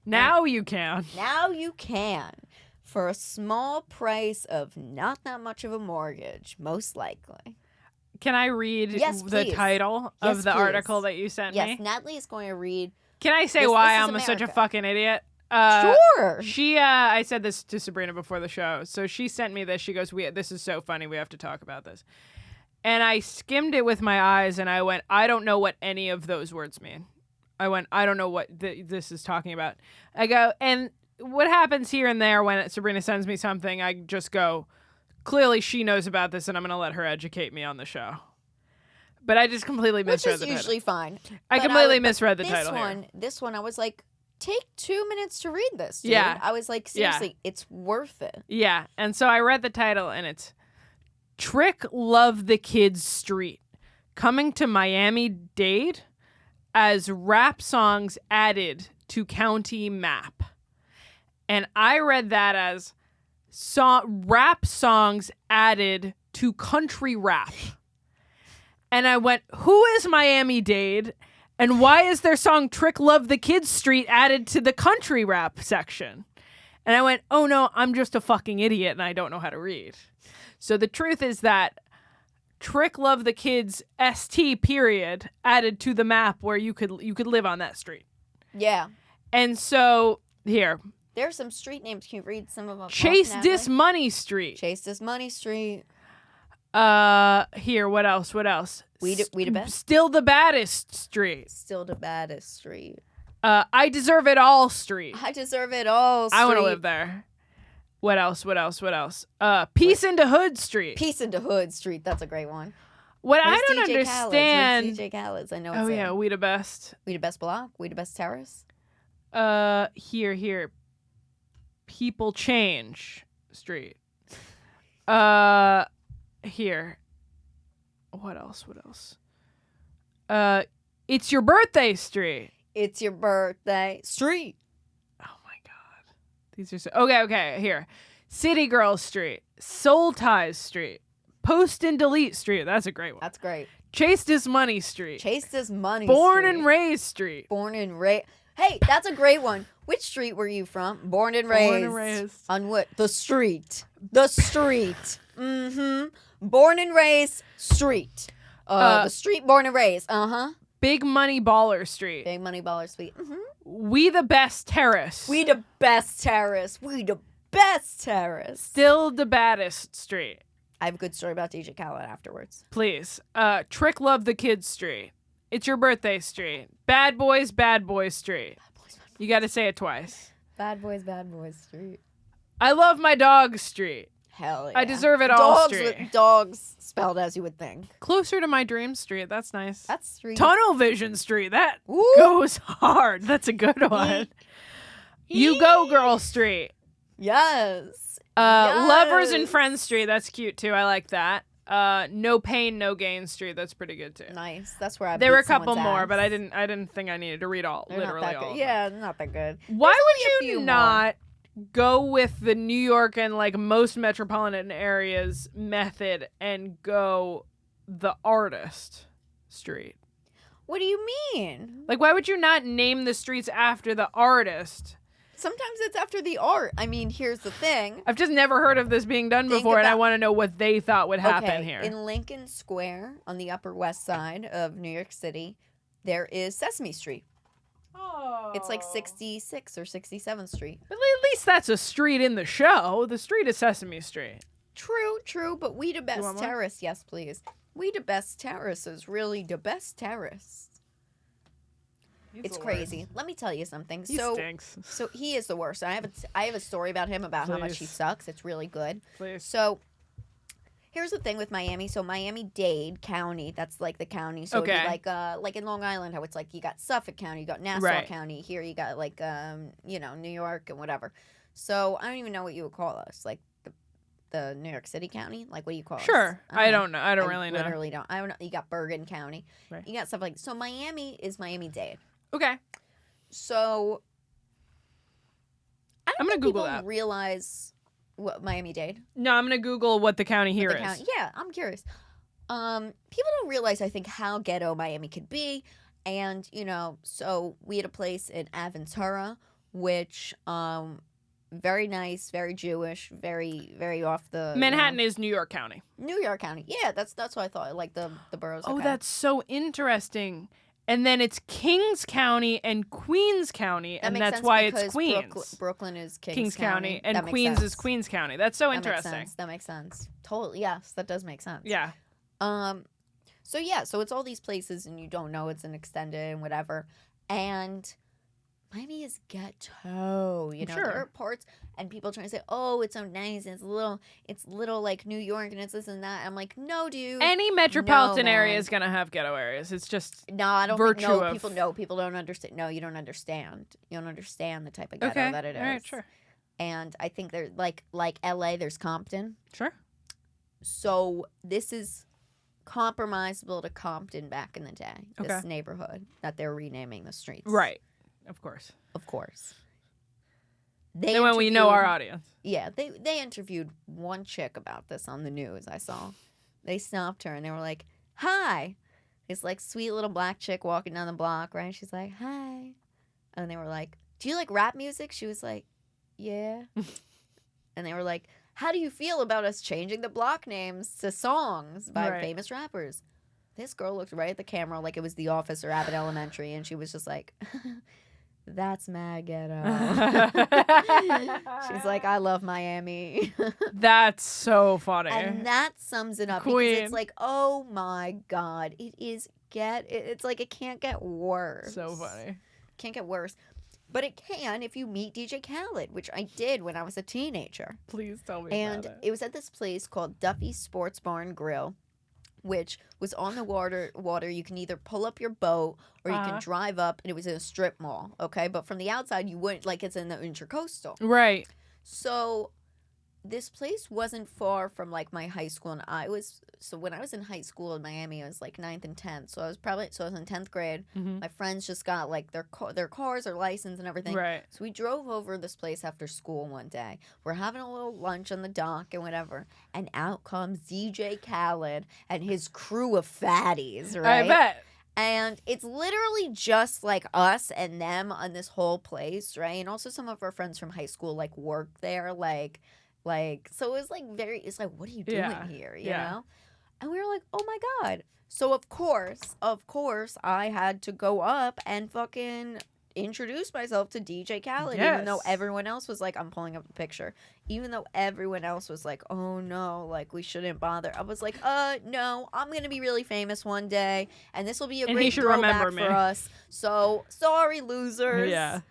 Now you can. Now you can. For a small price of not that much of a mortgage, most likely. Can I read the title of the article that you sent me? Yes, Natalie is going to read. Can I say why I'm such a fucking idiot? Sure. I said this to Sabrina before the show. So she sent me this. She goes, this is so funny. We have to talk about this. And I skimmed it with my eyes and I went, I don't know what any of those words mean. I went, I don't know what this is talking about. I go, and what happens here and there when Sabrina sends me something, I just go, clearly she knows about this and I'm going to let her educate me on the show. But I just completely misread the title. Which is usually fine. I completely misread the title This one, I was like, take 2 minutes to read this, dude. Yeah. I was like, seriously, it's worth it. Yeah. And so I read the title and it's Trick Love the Kids Street, coming to Miami-Dade as rap songs added to county map. And I read that as rap songs added to country rap. And I went, who is Miami-Dade? And why is their song Trick Love the Kids Street added to the country rap section? And I went, oh no, I'm just a fucking idiot and I don't know how to read. So the truth is that Trick Love the Kids ST period added to the map where you could live on that street. Yeah. And so here. There's some street names. Can you read some of them? Chase This Money Street. Chase This Money Street. Here, what else? We the best. Still the Baddest Street. Still the Baddest Street. I Deserve It All Street. I Deserve It All Street. I want to live there. What else? Peace into Hood Street. Peace into Hood Street. That's a great one. What Where's I don't DJ understand. Where's DJ Khaled's? I know it's Oh yeah, We the Best. We the Best block. We the Best terrace. Here. People Change Street. Here. What else? It's Your Birthday Street. It's your birthday street. Oh my God. These are so. Okay. Here. City Girl Street. Soul Ties Street. Post and Delete Street. That's a great one. That's great. Chased His Money Street. Chased His Money Born Street. and Raised Street. Born and raised. Hey, that's a great one. Which street were you from? Born and raised. Born and raised. On what? The street. The street. Born and raised street. The street born and raised. Big Money Baller Street. Big Money Baller Street. We the Best Terrace. We the best terrace. We the best terrace. Still the Baddest Street. I have a good story about DJ Khaled afterwards. Please. Trick Love the Kids Street. It's Your Birthday Street. Bad Boys Street. Bad boys, You got to say it twice. Bad boys street. I Love My Dog Street. Hell yeah. I Deserve It All Dogs Street. with dogs spelled as you would think. Closer to My Dream Street. That's nice. That's street. Tunnel Vision Street. That Ooh. goes hard. That's a good one. You Go Girl Street. Yes. Lovers and Yes. Friends Street. That's cute too. I like that. No Pain, No Gain Street. That's pretty good too. Nice. That's where I. There were a beat couple someone's more, ass. but I didn't think I needed to read all. They're literally not that all. good. of them. Yeah, not that good. Why only would a you few more. not go with the New York and like most metropolitan areas method and go the artist street? What do you mean? Like, why would you not name the streets after the artist? Sometimes it's after the art. I mean, here's the thing. I've just never heard of this being done Think before, and I about- want to know what they thought would happen Okay, here. in Lincoln Square on the Upper West Side of New York City, there is Sesame Street. Oh. It's like 66 or 67th Street. But at least that's a street in the show. The street is Sesame Street. True, but we the want best more? terrace. Yes, please. We the best terrace is really the best terrace. It's crazy. Let me tell you something. He So stinks. So he is the worst. I have a story about him about how much he Please. sucks. It's really good. Please. So here's the thing with Miami. So Miami-Dade County, that's like the county. So it'd Okay. be like in Long Island, how it's like you got Suffolk County, you got Nassau Right. County. Here you got like New York and whatever. So I don't even know what you would call us, like the New York City County. Like what do you call us? Sure. I know. don't know. I don't really know. Literally don't. I don't know. You got Bergen County. Right. You got stuff like so. Miami is Miami-Dade. Okay. So I don't I'm gonna think Google people that. realize what Miami-Dade. No, I'm gonna Google what the county here the is. county. Yeah, I'm curious. People don't realize, I think, how ghetto Miami could be, and so we had a place in Aventura, which very nice, very Jewish, very very off the Manhattan is New York County. New York County. Yeah, that's what I thought. Like the boroughs. Oh, okay. that's so interesting. And then it's Kings County and Queens County, That and makes that's sense why it's because Queens. Brooklyn is Kings County, County, and That makes Queens is sense. Queens County. That's so That interesting. Makes sense. That makes sense. Totally. Yes, that does make sense. Yeah. So yeah, so it's all these places and you don't know it's an extended and whatever. And Miami is ghetto. There Sure. are parts and people trying to say, oh, it's so nice and it's little like New York and it's this and that. I'm like, no, dude. Any metropolitan No, area man. is gonna have ghetto areas. It's just No, I don't virtue think, no, of- people know. People don't understand. No, you don't understand. You don't understand the type of ghetto okay. that it is. All right, sure. And I think there's like LA, there's Compton. Sure. So this is compromisable to Compton back in the day. This Okay. neighborhood that they're renaming the streets. Right. Of course. Of course. And when we know our interviewed- audience. Yeah, they interviewed one chick about this on the news. I saw. They stopped her and they were like, "Hi." This like sweet little black chick walking down the block, right? She's like, "Hi," and they were like, "Do you like rap music?" She was like, "Yeah." And they were like, "How do you feel about us changing the block names to songs by Right. famous rappers?" This girl looked right at the camera like it was The Office or Abbott Elementary, and she was just like, "That's mad ghetto." She's like, "I love Miami." That's so funny. And that sums it up because Queen. it's like, oh my God, it's like it can't get worse. So funny. Can't get worse. But it can if you meet DJ Khaled, which I did when I was a teenager. Please tell me And about it was at this place called Duffy's Sports Bar and Grill, which was on the water. You can either pull up your boat or you can drive up, and it was in a strip mall, okay? But from the outside, you wouldn't, like it's in the Intercoastal. Right. So this place wasn't far from like my high school, and when I was in high school in Miami, I was like 9th and 10th, so I was in 10th grade. Mm-hmm. My friends just got like their cars, their license, and everything. Right. So we drove over this place after school one day. We're having a little lunch on the dock and whatever, and out comes DJ Khaled and his crew of fatties. Right. I bet. And it's literally just like us and them on this whole place, right? And also some of our friends from high school like work there, like so it was like it's like, what are you doing here, you know? And we were like, oh my God. So of course I had to go up and fucking introduce myself to DJ Khaled, even though everyone else was like, I'm pulling up the picture, even though everyone else was like, oh no, like we shouldn't bother. I was like, no, I'm gonna be really famous one day, and this will be a great throwback for us. So sorry, losers. Yeah.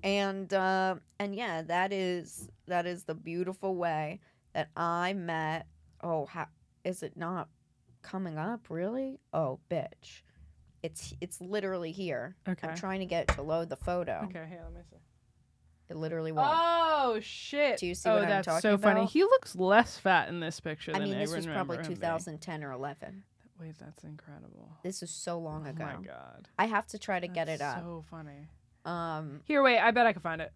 And yeah, that is the beautiful way that I met. Oh, is it not coming up? Really? Oh, bitch. It's literally here. Okay. I'm trying to get it to load the photo. Okay, here, let me see. It literally won't. Oh, shit. Do you see what I'm talking about? That's so funny. He looks less fat in this picture than this was probably him 2010 or 11. Wait, that's incredible. This is so long ago. Oh, my God. I have to try to get it up. So funny. Here, wait, I bet I can find it.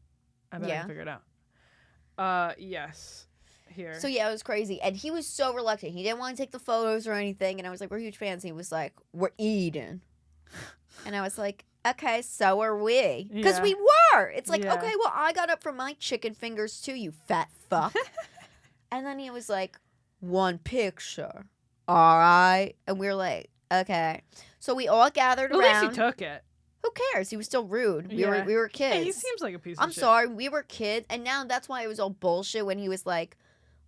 I bet I can figure it out. Yes. Here. So yeah, it was crazy. And he was so reluctant. He didn't want to take the photos or anything. And I was like, we're huge fans. And he was like, we're eating. And I was like, okay, so are we. Because we were. It's like, okay, well, I got up for my chicken fingers too, you fat fuck. And then he was like, one picture. All right. And we were like, okay. So we all gathered around. At least he took it. Who cares? He was still rude. We were kids. Hey, he seems like a piece of shit. I'm sorry. We were kids. And now that's why it was all bullshit when he was like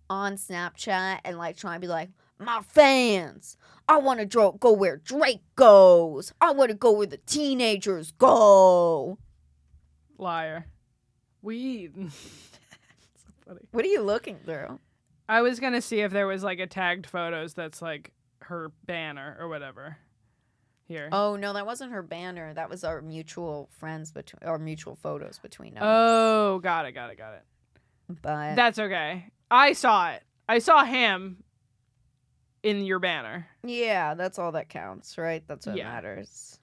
on Snapchat and like trying to be like, my fans, I want to go where Drake goes. I want to go where the teenagers go. Liar. Weed. So funny. What are you looking through? I was going to see if there was like a tagged photos that's like her banner or whatever. Here. Oh, no, that wasn't her banner. That was our mutual friends, our mutual photos between us. Oh, got it. But that's okay. I saw it. I saw him in your banner. Yeah, that's all that counts, right? That's what matters.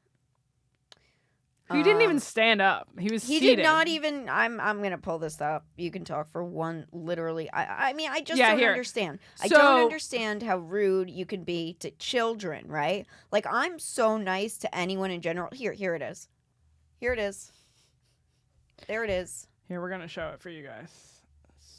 He didn't even stand up. He was seated. He did not even. I'm gonna pull this up. You can talk for one. Literally, I mean, I just don't understand. I don't understand how rude you can be to children, right? Like, I'm so nice to anyone in general. Here it is. Here it is. There it is. Here, we're gonna show it for you guys.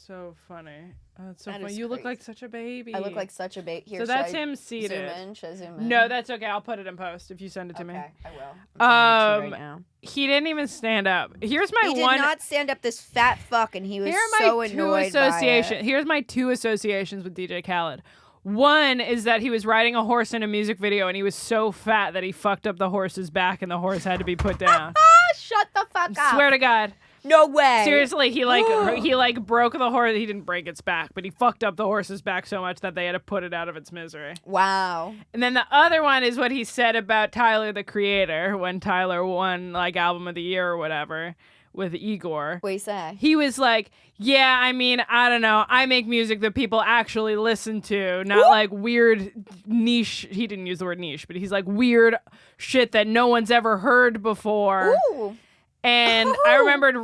So funny. Oh, it's so That funny. is You look crazy. like such a baby. I look like such a baby. Here, so that's him seated. Should I zoom in? No, that's okay. I'll put it in post if you send it to me. Okay, I will. I'm sending it to you right now. He didn't even stand up. Here's my He one. did not stand up. This fat fuck, and he was so annoyed by it. Here's my two associations with DJ Khaled. One is that he was riding a horse in a music video, and he was so fat that he fucked up the horse's back, and the horse had to be put down. Shut the fuck up. Swear to God. No way. Seriously, he like broke the horse. He didn't break its back, but he fucked up the horse's back so much that they had to put it out of its misery. Wow. And then the other one is what he said about Tyler, the Creator, when Tyler won like Album of the Year or whatever with Igor. What do you say? He was like, yeah, I mean, I don't know. I make music that people actually listen to, not like weird niche. He didn't use the word niche, but he's like weird shit that no one's ever heard before. Ooh. And I remembered,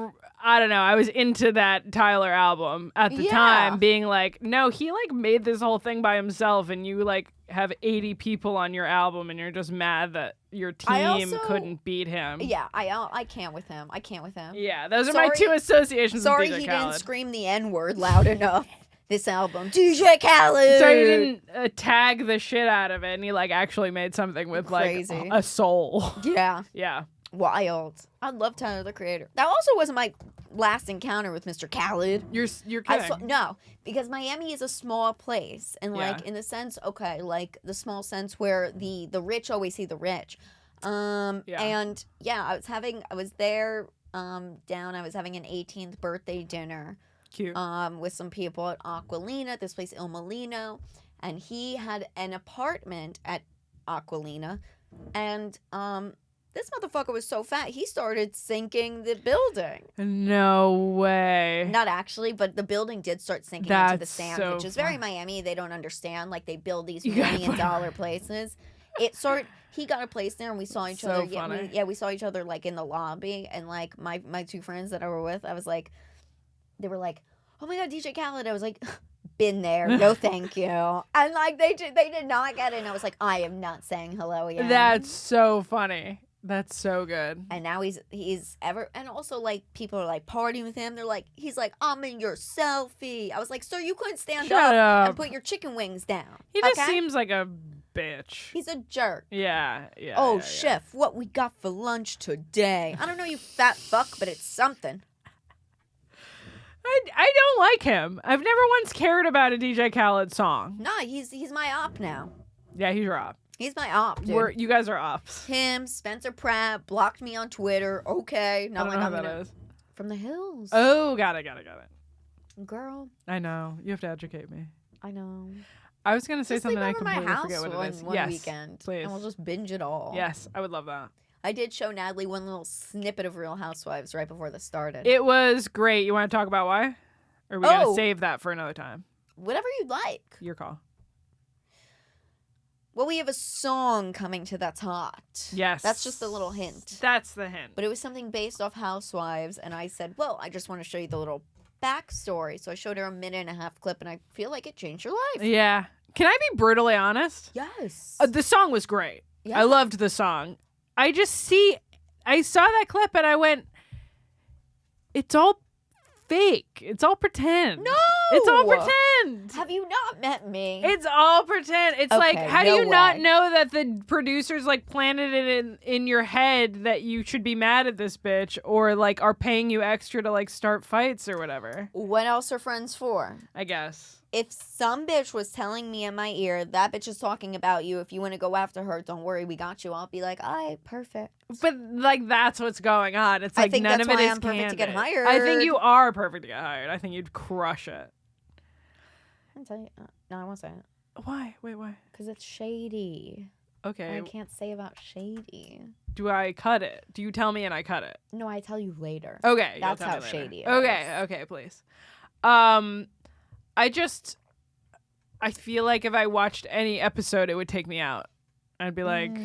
I don't know, I was into that Tyler album at the time, being like, no, he like made this whole thing by himself, and you like have 80 people on your album, and you're just mad that your team couldn't beat him. Yeah, I can't with him. Yeah, those are my two associations with DJ Khaled. Sorry he didn't scream the N-word loud enough. This album, DJ Khaled. So he didn't tag the shit out of it, and he like actually made something with like a soul. Yeah. Yeah. Wild. I love Tyler, the Creator. That also wasn't my last encounter with Mr. Khaled. You're kidding. No, because Miami is a small place, and like in the sense, like the small sense where the rich always see the rich. And yeah, I was there down. I was having an 18th birthday dinner. Cute. With some people at Aquilina, this place Il Molino, and he had an apartment at Aquilina, and This motherfucker was so fat, he started sinking the building. No way. Not actually, but the building did start sinking into the sand, so which is very fun. Miami. They don't understand. Like, they build these You gotta million-dollar places. He got a place there, and we saw each So other. funny. We saw each other, like, in the lobby. And, like, my two friends that I were with, I was like, they were like, oh, my God, DJ Khaled. I was like, been there. No, thank you. And, like, they did not get it. And I was like, I am not saying hello again. That's so funny. That's so good. And now he's ever, and also, like, people are like partying with him. They're like, he's like, I'm in your selfie. I was like, sir, you couldn't stand Shut up. and put your chicken wings down. He just okay? seems like a bitch. He's a jerk. Yeah. Oh, yeah. chef, what we got for lunch today? I don't know, you fat fuck, but it's something. I don't like him. I've never once cared about a DJ Khaled song. Nah, he's my op now. Yeah, he's your op. He's my op, dude. You guys are ops. Him, Spencer Pratt, blocked me on Twitter. Okay. Not I don't like know I'm how that gonna... is. From the hills. Oh, got it. Girl, I know. You have to educate me. I know. I was going to say Just something leave I over my completely house forget what it is. one Yes, weekend, please. and we'll just binge it all. Yes, I would love that. I did show Natalie one little snippet of Real Housewives right before this started. It was great. You want to talk about why? Or are we going to Oh. save that for another time? Whatever you'd like. Your call. Well, we have a song coming to That's Hot. Yes. That's just a little hint. That's the hint. But it was something based off Housewives, and I said, well, I just want to show you the little backstory. So I showed her a 1.5-minute clip, and I feel like it changed her life. Yeah. Can I be brutally honest? Yes. The song was great. Yeah. I loved the song. I saw that clip and I went, it's all fake. It's all pretend. No! It's all pretend. Have you not met me? It's all pretend. It's Okay, like, how do no you not way. know that the producers like planted it in your head that you should be mad at this bitch or like are paying you extra to like start fights or whatever? What else are friends for? I guess. If some bitch was telling me in my ear, that bitch is talking about you, if you want to go after her, don't worry, we got you. I'll be like, all right, perfect. But like that's what's going on. It's I like think none that's of it why is I'm perfect to get candid. hired. I think you are perfect to get hired. I think you'd crush it. I'll tell you. No, I won't say it. Why? Wait, why? Because it's shady. Okay. I can't say about shady. Do I cut it? Do you tell me and I cut it? No, I tell you later. Okay. you'll That's tell me how later. shady it Okay, please. I feel like if I watched any episode, it would take me out. I'd be like,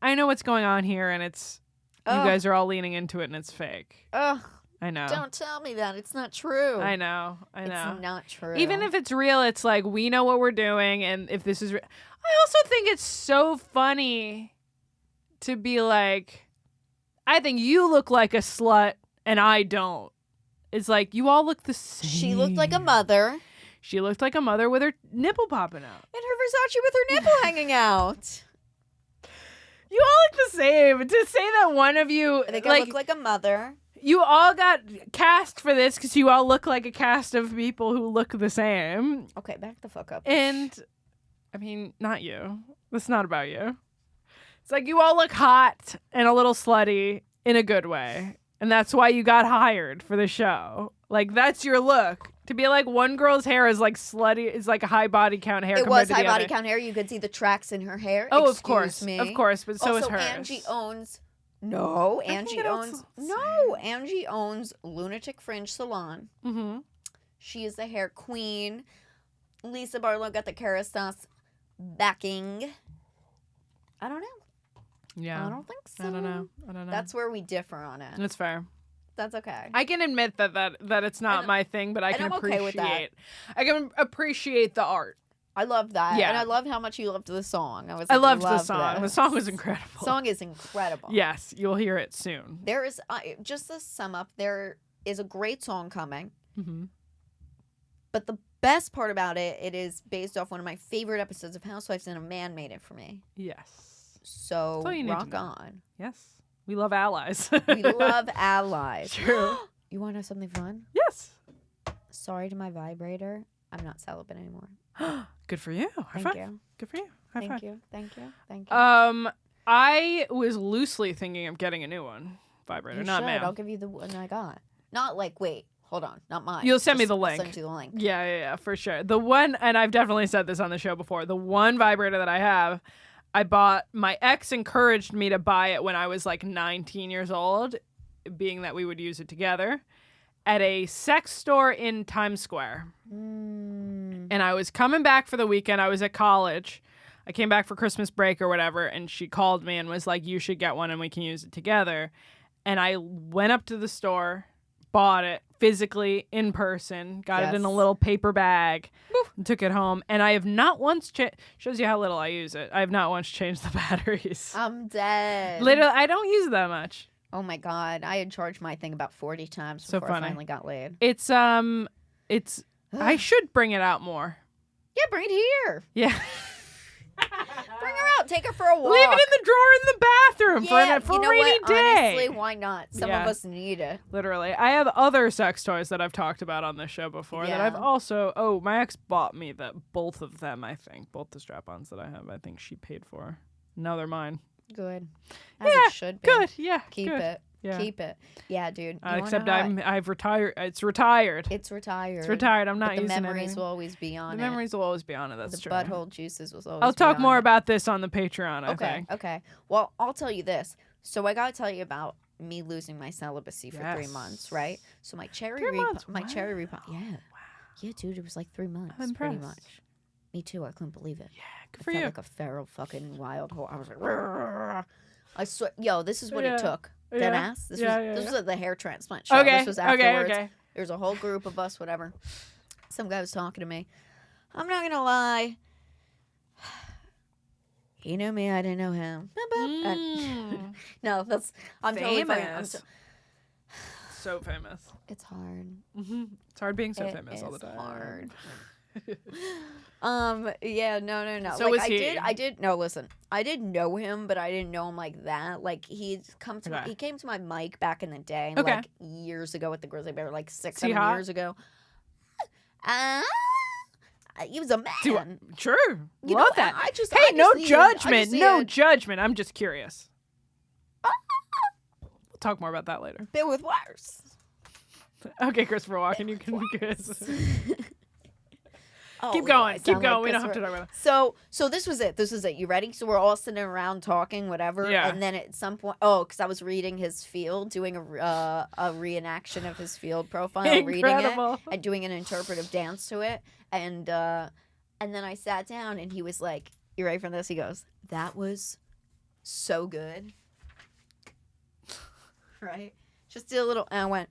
I know what's going on here, and it's you guys are all leaning into it, and it's fake. Ugh, I know. don't tell me that. It's not true. I know. It's not true. Even if it's real, it's like we know what we're doing, and if this is, I also think it's so funny to be like, I think you look like a slut, and I don't. It's like you all look the same. She looked like a mother. She looked like a mother with her nipple popping out. And her Versace with her nipple hanging out. You all look the same. To say that one of you, I think I look like a mother. you all got cast for this because you all look like a cast of people who look the same. Okay, back the fuck up. And, I mean, not you. It's not about you. It's like you all look hot and a little slutty in a good way. And that's why you got hired for the show. Like, that's your look. To be like, one girl's hair is like slutty, is like a high body count hair. It compared was to high the body other. count hair. You could see the tracks in her hair. Oh, Excuse of course. me. Of course, but so also, is hers. Angie owns... No, I think Angie it owns... also- No, Angie owns Lunatic Fringe Salon. Mm-hmm. She is the hair queen. Lisa Barlow got the Kerastase backing. I don't know. Yeah. I don't think so. I don't know. That's where we differ on it. That's fair. That's okay. I can admit that it's not And- my thing, but I and can I'm okay appreciate. with that. I can appreciate the art. I love that. Yeah. And I love how much you loved the song. I was I like, loved the love song. The this. song was incredible. Song is incredible. Yes, you'll hear it soon. There is, just to sum up, there is a great song coming. Mm-hmm. But the best part about it, it is based off one of my favorite episodes of Housewives, and a man made it for me. Yes. So all you need to rock know. on. Yes. We love allies. We love allies. True. You want to know something fun? Yes. Sorry to my vibrator. I'm not celibate anymore. Good for you. High Thank five. you. Good for you. High Thank five. you. Thank you. Thank you. I was loosely thinking of getting a new one. Vibrator, You not should. ma'am. I'll give you the one I got. Not like, wait, hold on. Not mine. You'll send me Just the I'll link. send you the link. Yeah, for sure. The one, and I've definitely said this on the show before, the one vibrator that I have, my ex encouraged me to buy it when I was like 19 years old, being that we would use it together, at a sex store in Times Square. And I was coming back for the weekend. I was at college. I came back for Christmas break or whatever, and she called me and was like, you should get one and we can use it together. And I went up to the store, bought it physically in person, got it in a little paper bag, and took it home. And I have not once shows you how little I use it. I have not once changed the batteries. I'm dead. Literally, I don't use it that much. Oh my God. I had charged my thing about 40 times before I finally got laid. It's I should bring it out more. Yeah, bring it here. Yeah. Bring her out. Take her for a walk. Leave it in the drawer in the bathroom for a rainy day. Honestly, why not? Some of us need it. Literally. I have other sex toys that I've talked about on this show before that I've also... Oh, my ex bought me both of them, I think. Both the strap-ons that I have, I think she paid for. Now they're mine. Good. As it should be. Good. Yeah. Keep it. Yeah. Keep it. Yeah, dude. Except I've retired. It's retired. It's retired. It's retired. I'm not using it. The memories will always be on it. The memories will always be on it. That's true. The butthole juices will always be on it. I'll talk more about this on the Patreon, I think. Okay. Well, I'll tell you this. So I got to tell you about me losing my celibacy for 3 months, right? So my cherry repot. Yeah. Wow. Yeah, dude. It was like 3 months. I'm pretty much. Me too. I couldn't believe it. Yeah. Good for I you. felt like a feral fucking wild whore. I was like, Rrr. I swear, yo, this is what it took. Dead ass. This was at the hair transplant show. Okay. This was afterwards. Okay. There was a whole group of us, whatever. Some guy was talking to me. I'm not gonna lie. He knew me. I didn't know him. No, I'm famous. totally famous. So famous. It's hard. Mm-hmm. It's hard being so famous all the time. Hard. Yeah, no. So was he? I did. No, listen. I didn't know him, but I didn't know him like that. Like he came to my mic back in the day, like years ago with the Grizzly Bear, like 6-7 years ago. He was a man. Sure. Love that. No judgment. No judgment. I'm just curious. We'll talk more about that later. Been with worse. Okay, Christopher Walken, you can kiss. Oh, keep going. We don't have to talk about that. So this was it. You ready? So we're all sitting around talking, whatever. Yeah. And then at some point, because I was reading his field, doing a reenaction of his field profile, reading it, and doing an interpretive dance to it. And then I sat down, and he was like, "You ready for this?" He goes, "That was so good." Right? Just did a little, and I went.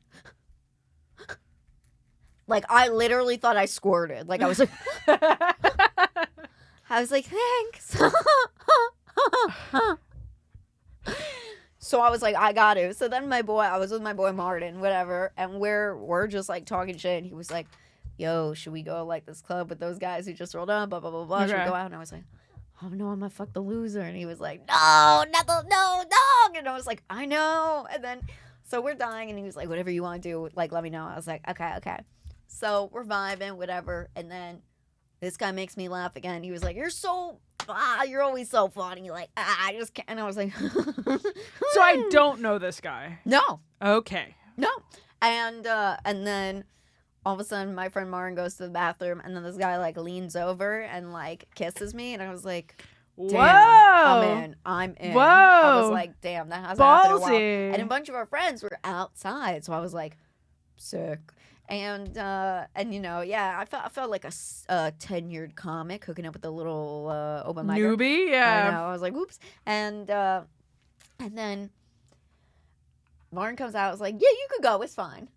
Like, I literally thought I squirted. Like, I was like... thanks. So I was like, I got to. So then I was with my boy Martin, whatever, and we're just, like, talking shit, and he was like, yo, should we go, like, this club with those guys who just rolled on, blah, blah, blah, blah. Should we go out? And I was like, oh, no, I'm gonna fuck the loser. And he was like, no, no. And I was like, I know. And then, so we're dying, and he was like, whatever you want to do, like, let me know. I was like, okay. So we're vibing, whatever, and then this guy makes me laugh again. He was like, you're always so funny. Like, I just can't. And I was like... So I don't know this guy. No. Okay. No. And then all of a sudden my friend Maren goes to the bathroom, and then this guy, like, leans over and, like, kisses me, and I was like... Damn, whoa. I'm in. Whoa. I was like, damn, that hasn't happened in a while. Ballsy. And a bunch of our friends were outside, so I was like, sick. And you know, yeah, I felt like a tenured comic hooking up with a little open micer. Newbie, yeah. I know. I was like, whoops. And then Lauren comes out. I was like, yeah, you could go. It's fine.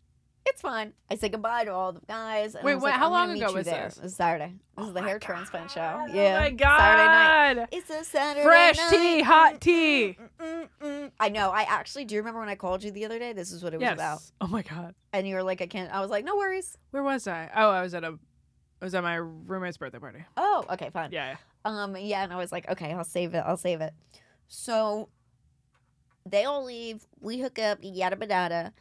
It's fine. I say goodbye to all the guys. And Wait, how long ago was this? It was Saturday. This is the hair transplant show. Yeah. Oh my God. Saturday night. It's a Saturday Fresh night. tea, hot tea. I know. I actually, do you remember when I called you the other day? This is what it was about. Oh my God. And you were like, I can't. I was like, no worries. Where was I? Oh, I was at my roommate's birthday party. Oh, okay, fine. Yeah. Yeah, and I was like, okay, I'll save it. So they all leave. We hook up. Yada yada.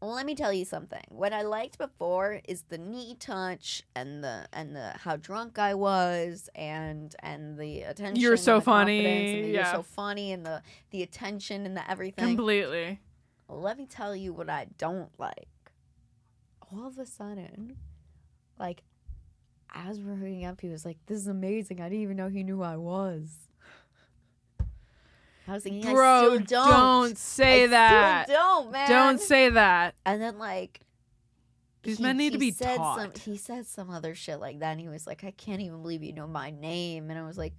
Let me tell you something. What I liked before is the knee touch and the how drunk I was and the attention. You're so and the funny. And yeah. You're so funny and the attention and the everything. Completely. Let me tell you what I don't like. All of a sudden, like, as we're hooking up, he was like, "This is amazing. I didn't even know he knew who I was." I was thinking, Bro, I still don't say that. Still don't, man. Don't say that. And then like, These men need to be said taught. He said some other shit like that, and he was like, "I can't even believe you know my name." And I was like,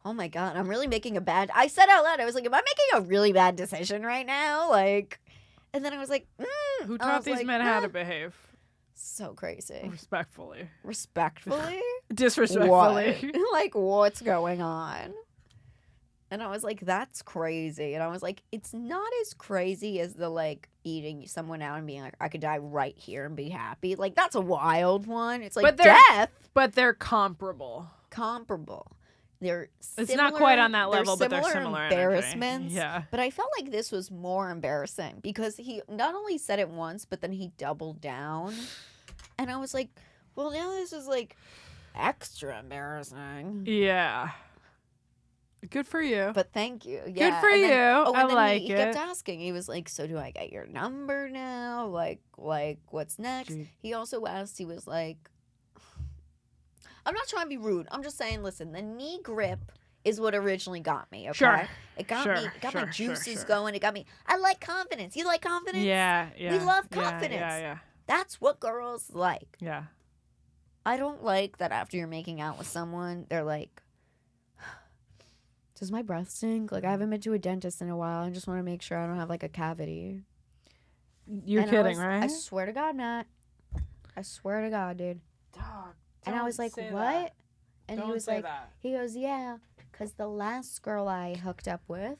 "Oh my god, I'm really making a bad." I said out loud, I was like, "Am I making a really bad decision right now?" Like, and then I was like, Who taught these men how to behave? So crazy. Respectfully. Disrespectfully. What? Like, what's going on? And I was like, that's crazy. And I was like, it's not as crazy as the, like, eating someone out and being like, I could die right here and be happy. Like, that's a wild one. It's like death. But they're comparable. They're similar. It's not quite on that level, but they're similar embarrassments. Yeah. But I felt like this was more embarrassing because he not only said it once, but then he doubled down. And I was like, well, now this is, like, extra embarrassing. Yeah. Good for you. But thank you. Yeah. Good for you. I like it. He kept asking. He was like, so do I get your number now? Like what's next? Gee. He also asked, he was like, I'm not trying to be rude. I'm just saying, listen, the knee grip is what originally got me, okay? Sure. It got me, it got my juices going. It got me, I like confidence. You like confidence? Yeah. We love confidence. Yeah. That's what girls like. Yeah. I don't like that after you're making out with someone, they're like, does my breath stink? Like, I haven't been to a dentist in a while. I just want to make sure I don't have, like, a cavity. You're kidding, right? I swear to God, Nat. I swear to God, dude. Dog, and I was like, what? That. And don't he was say like, that. he goes, yeah, because the last girl I hooked up with,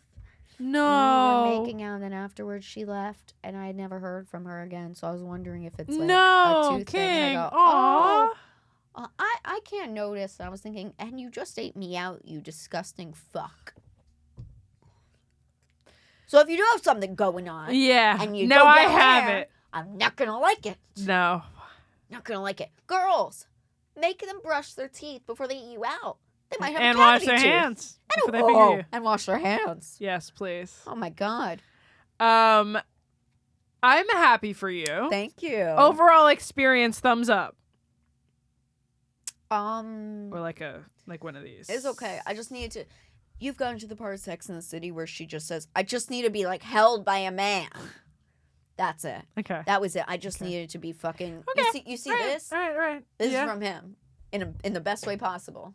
no, we were making out, and then afterwards she left, and I had never heard from her again. So I was wondering if it's, like, no, a tooth King. thing. And I go, Aw. I can't notice. And I was thinking, and you just ate me out, you disgusting fuck. So if you do have something going on, Yeah. and you no, go I down have there, it. I'm not gonna like it. No. Not gonna like it. Girls, make them brush their teeth before they eat you out. They might have And a wash cavity their tooth. hands before they finger you. And wash their hands. Yes, please. Oh my God. I'm happy for you. Thank you. Overall experience, thumbs up. Or like one of these. It's okay. I just needed to. You've gone to the part of Sex in the City where she just says, "I just need to be like held by a man." That's it. Okay. That was it. I just needed to be fucking. Okay. You see all right. this? All right. This is from him, in the best way possible.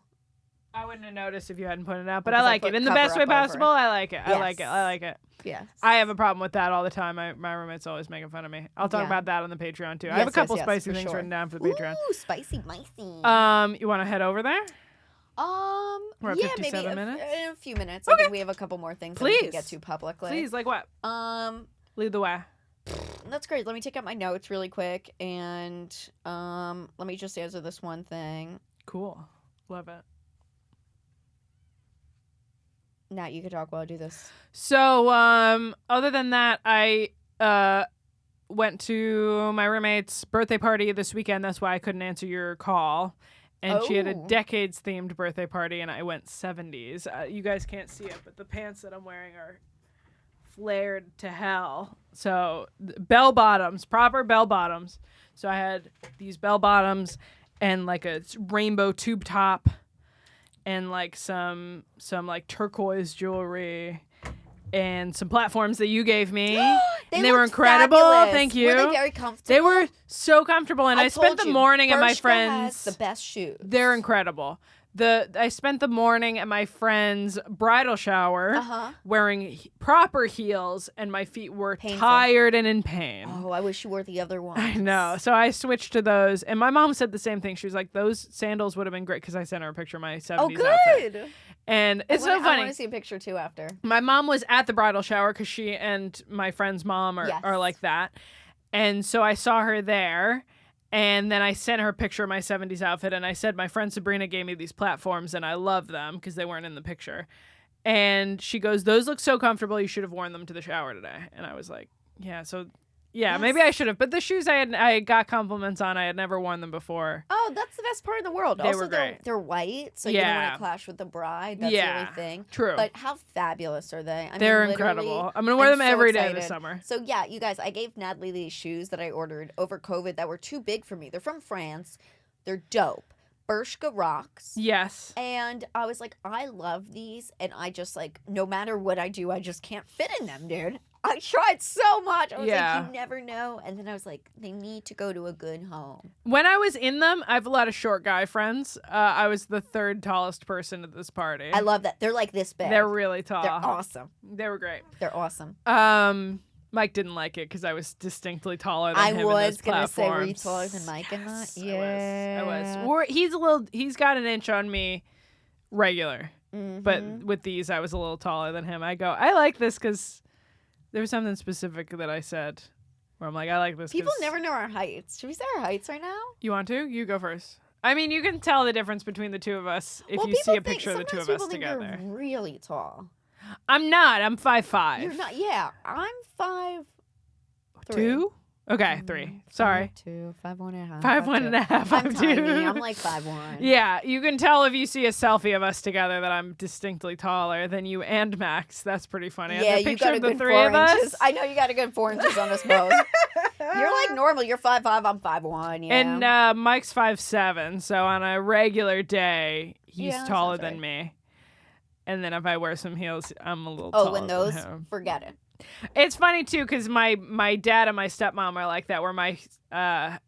I wouldn't have noticed if you hadn't pointed it out, but Because I I like put it. In the cover best way up over possible, it. I like it. I like it. I like it. Yes. I have a problem with that all the time. My roommate's always making fun of me. I'll talk Yeah. about that on the Patreon too. I Yes, have a couple yes, spicy for things sure. written down for the Patreon. Ooh, spicy, micy. You want to head over there? Yeah, We're at maybe 57 minutes? in a few minutes. Okay. I think we have a couple more things that we can Please. get to publicly. Please, like what? Lead the way. That's great. Let me take out my notes really quick, and let me just answer this one thing. Cool. Love it. Nat, you can talk while I do this. So, other than that, I went to my roommate's birthday party this weekend. That's why I couldn't answer your call. And she had a Oh. decades-themed birthday party, and I went 70s. You guys can't see it, but the pants that I'm wearing are flared to hell. So, bell bottoms, proper bell bottoms. So I had these bell bottoms and like a rainbow tube top and like some like turquoise jewelry and some platforms that you gave me. And they were looked incredible. fabulous. Thank you. Were they very comfortable? They were so comfortable, and I spent told the you, morning at my Bershka friend's. has the best shoes. They're incredible. I spent the morning at my friend's bridal shower wearing proper heels, and my feet were tired and in pain. Oh, I wish you wore the other ones. I know. So I switched to those, and my mom said the same thing. She was like, "Those sandals would have been great," because I sent her a picture of my 70s outfit. Good. And it's so I funny. want to see a picture too after. My mom was at the bridal shower because she and my friend's mom are like that. And so I saw her there. And then I sent her a picture of my 70s outfit. And I said, my friend Sabrina gave me these platforms and I love them because they weren't in the picture. And she goes, those look so comfortable. You should have worn them to the shower today. And I was like, yeah. So, yeah, maybe I should have. But the shoes I got compliments on. I had never worn them before. Oh, that's the best part of the world. They Also, were great. They're white, so you don't want to clash with the bride. That's the only thing. True. But how fabulous are they? They're incredible. I'm going to wear them every day this excited. summer. So, yeah, you guys, I gave Natalie these shoes that I ordered over COVID that were too big for me. They're from France. They're dope. Bershka rocks. Yes. And I was like, I love these. And I just like, no matter what I do, I just can't fit in them, dude. I tried so much. I was like, you never know. And then I was like, they need to go to a good home. When I was in them, I have a lot of short guy friends. I was the third tallest person at this party. I love that. They're like this big. They're really tall. They're awesome. They were great. They're awesome. Mike didn't like it because I was distinctly taller than him. I was going to say, were you taller than Mike in that? Yeah. I was. He's got an inch on me regular. Mm-hmm. But with these, I was a little taller than him. I like this because there was something specific that I said where I'm like, I like this. People never know our heights. Should we say our heights right now? You want to? You go first. I mean, you can tell the difference between the two of us if you see a picture of the two of us together. You're really tall. I'm not. I'm 5'5". You're not. Yeah, I'm 5'2". 2? Okay, 3. Sorry. 5'2", 5'1.5". 5'1.5". I'm tiny. I'm like 5'1". Yeah, you can tell if you see a selfie of us together that I'm distinctly taller than you and Max. That's pretty funny. Yeah, the picture you got a of the good 3 4 of us. inches. I know you got a good 4 inches on us both. You're like normal. You're 5'5". I'm 5'1". Yeah. And Mike's 5'7". So on a regular day, he's taller than me. And then if I wear some heels, I'm a little taller when those, than him. forget it. It's funny too because my dad and my stepmom are like that. Where my dad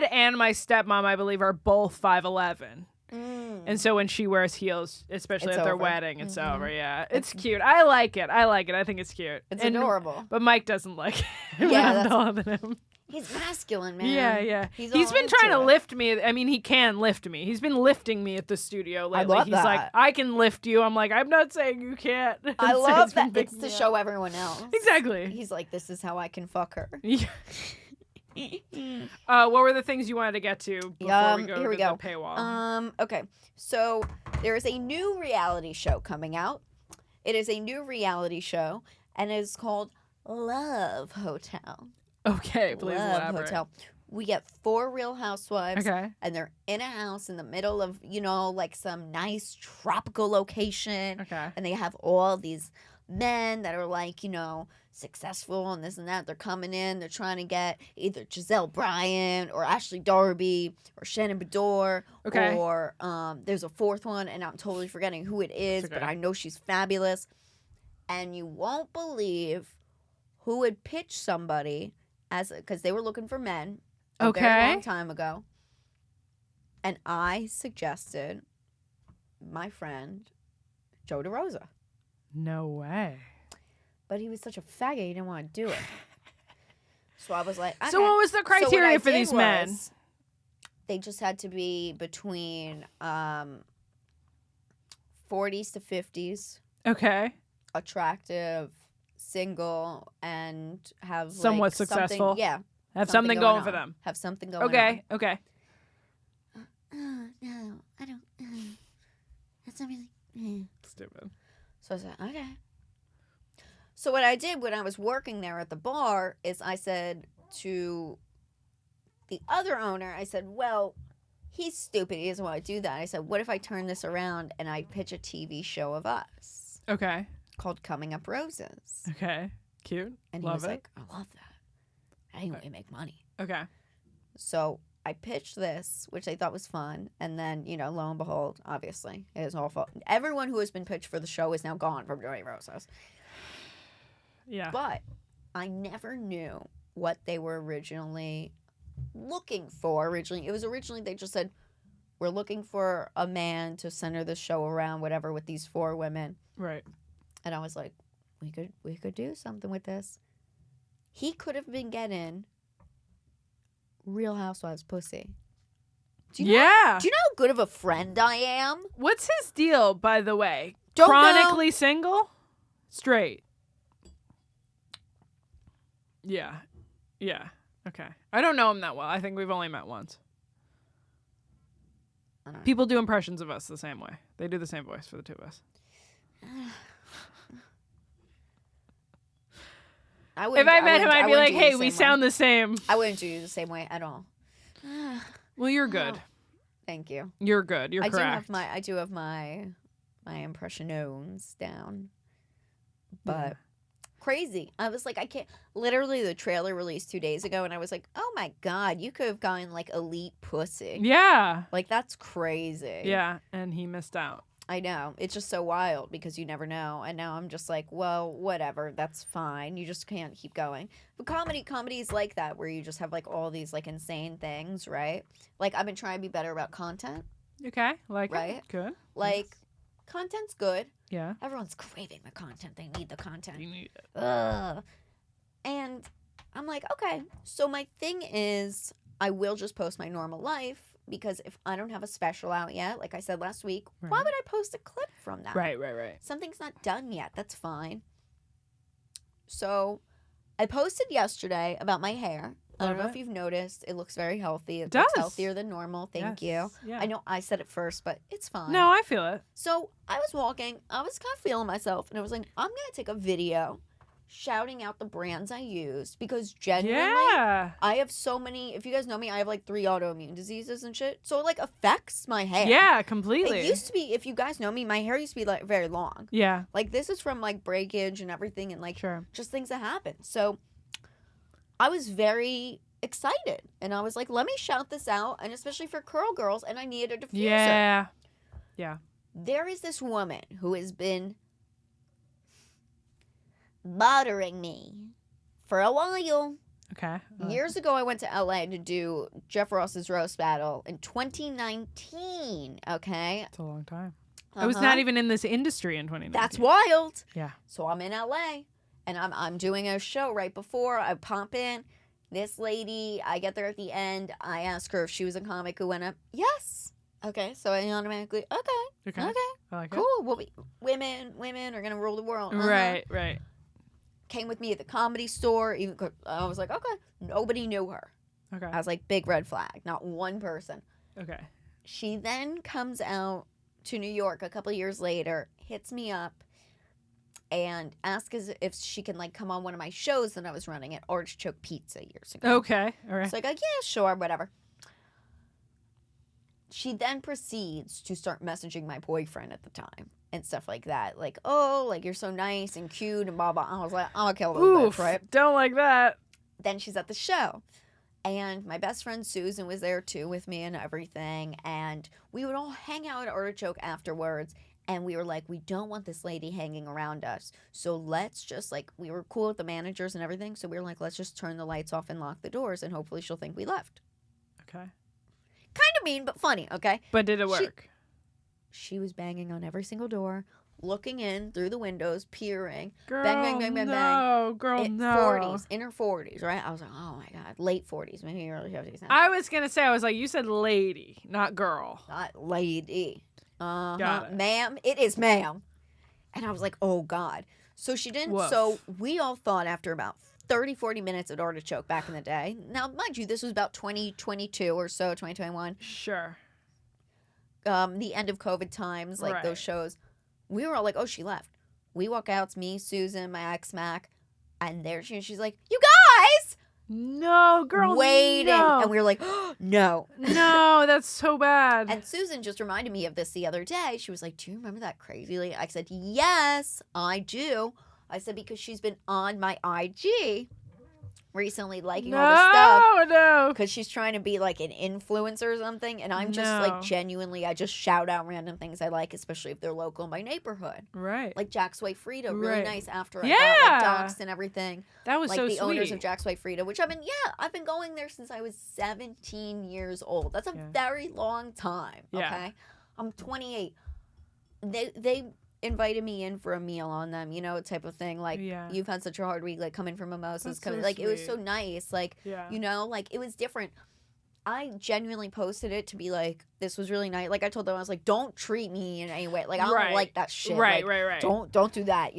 and my stepmom, I believe, are both 5'11". And so when she wears heels, especially at their wedding, it's over. Yeah, it's cute. I like it. I think it's cute. It's adorable. But Mike doesn't like it. Yeah, I'm taller than him. He's masculine, man. Yeah. He's been trying to lift me. I mean, he can lift me. He's been lifting me at the studio lately. I love He's that. like, I can lift you. I'm like, I'm not saying you can't. I So love he's been that. It's picking to me show up. everyone else. Exactly. He's like, this is how I can fuck her. Yeah. What were the things you wanted to get to before we go here we to go. the paywall? Okay. So there is a new reality show coming out. It is a new reality show, and it is called Love Hotel. Okay, please Love elaborate. Hotel. We get 4 Real Housewives, Okay. and they're in a house in the middle of, like some nice tropical location. Okay. And they have all these men that are like, successful and this and that. They're coming in. They're trying to get either Giselle Bryant or Ashley Darby or Shannon Bedore. Okay. Or there's a 4th one, and I'm totally forgetting who it is, Okay. but I know she's fabulous. And you won't believe who would pitch somebody because they were looking for men a very long time ago. And I suggested my friend Joe DeRosa. No way. But he was such a faggot, he didn't want to do it. So I was like, okay. So what was the criteria for these men? They just had to be between 40s to 50s, Okay. attractive, single, and have Somewhat successful. Yeah. Have something going for them. Have something going on. Okay. No, I don't. That's not really. Stupid. So I said, okay. So what I did when I was working there at the bar is I said to the other owner, I said, well, he's stupid. He doesn't want to do that. I said, what if I turn this around and I pitch a TV show of us Okay. called Coming Up Roses? Okay. Cute. And Love he was it. like, I love that. I think we make money. Okay. So I pitched this, which I thought was fun. And then, lo and behold, obviously, it is all fault. Everyone who has been pitched for the show is now gone from Joey Roses. Yeah. But I never knew what they were originally looking for. It was originally they just said, we're looking for a man to center the show around, whatever, with these 4 women. Right. And I was like, we could do something with this. He could have been getting Real Housewives pussy. Do you know how good of a friend I am? What's his deal, by the way? Don't Chronically single? Straight. Yeah. Okay. I don't know him that well. I think we've only met once. I don't know. People do impressions of us the same way. They do the same voice for the two of us. If I met him, I'd be like, hey, we sound the same. I wouldn't do you the same way at all. Well, you're good. Thank you. You're good. You're correct. I do have my impressions down. But Crazy. I was like, I can't. Literally, the trailer released 2 days ago, and I was like, oh my God, you could have gotten like elite pussy. Yeah. Like, that's crazy. Yeah. And he missed out. I know. It's just so wild because you never know. And now I'm just like, well, whatever. That's fine. You just can't keep going. But comedy is like that, where you just have like all these like insane things, right? Like, I've been trying to be better about content. Okay. Like Right? it. Good. Like, content's good. Yeah. Everyone's craving the content. They need the content. You need it. Ugh. And I'm like, okay. So my thing is, I will just post my normal life, because if I don't have a special out yet, like I said last week, why Right. would I post a clip from that? Right. Something's not done yet. That's fine. So I posted yesterday about my hair. I don't know if you've noticed. It looks very healthy. It looks does. healthier than normal. Thank you. Yeah. I know I said it first, but it's fine. No, I feel it. So I was walking. I was kind of feeling myself. And I was like, I'm going to take a video shouting out the brands I used. Because genuinely, Yeah. I have so many. If you guys know me, I have like 3 autoimmune diseases and shit. So it like affects my hair. Yeah, completely. It used to be, if you guys know me, my hair used to be like very long. Yeah. Like, this is from like breakage and everything, and like Sure. just things that happen. So I was very excited, and I was like, let me shout this out, and especially for curl girls, and I needed a diffuser. Yeah. Yeah. There is this woman who has been bothering me for a while. Okay. Years ago, I went to LA to do Jeff Ross's roast battle in 2019. Okay. It's a long time. I was not even in this industry in 2019. That's wild. Yeah. So I'm in LA, and I'm doing a show right before. I pop in. This lady, I get there at the end. I ask her if she was a comic who went up. Yes. Okay. So I automatically, okay. Okay. I like Cool. We'll be, women are going to rule the world. it. Right. Right. Came with me at the Comedy Store. Even I was like, okay. Nobody knew her. Okay. I was like, big red flag. Not one person. Okay. She then comes out to New York a couple years later, hits me up, and asks if she can like come on one of my shows that I was running at Artichoke Pizza years ago. Okay. All right. It's like, yeah, sure, whatever. She then proceeds to start messaging my boyfriend at the time and stuff like that. Like, oh, like, you're so nice and cute and blah, blah. I was like, I'm gonna kill this Oof. bitch, right? Don't like that. Then she's at the show. And my best friend Susan was there too with me and everything. And we would all hang out at Artichoke afterwards. And we were like, we don't want this lady hanging around us. So let's just like, we were cool with the managers and everything. So we were like, let's just turn the lights off and lock the doors. And hopefully she'll think we left. Okay. Kind of mean, but funny, okay? But did it work? She was banging on every single door, looking in through the windows, peering. Girl, bang, bang, bang, no. Girl, in no. 40s, in her 40s, right? I was like, oh my God, late 40s, maybe early 50s now. I was going to say, I was like, you said lady, not girl. Not lady. Got it. Ma'am. It is ma'am. And I was like, oh God. So she didn't. Woof. So we all thought after about 30, 40 minutes at Artichoke back in the day. Now, mind you, this was about 2022 or so, 2021. Sure. The end of COVID times, like Right. those shows. We were all like, oh, she left. We walk out, it's me, Susan, my ex Mac, and there she's like, you guys! No, girl, Waiting. no. And we were like, oh, no. No, that's so bad. And Susan just reminded me of this the other day. She was like, do you remember that crazy lady? I said, yes, I do. I said, because she's been on my IG recently liking all this stuff. No. Because she's trying to be like an influencer or something. And I'm just like, No. genuinely, I just shout out random things I like, especially if they're local in my neighborhood. Right. Like Jack's Way Frida, really Right. nice after I got Yeah. like doxxed and everything. That was Like so the sweet. owners of Jack's Way Frida, which I've been going there since I was 17 years old. That's a Yeah. very long time. Okay. Yeah. I'm 28. They invited me in for a meal on them, type of thing. Like, Yeah. you've had such a hard week, like coming from mimosas, That's coming so like it was so sweet. nice. Like, Yeah. like it was different. I genuinely posted it to be like, this was really nice. Like I told them, I was like, don't treat me in any way. Like I don't Right. like that shit. Right, Like, right. Don't do that,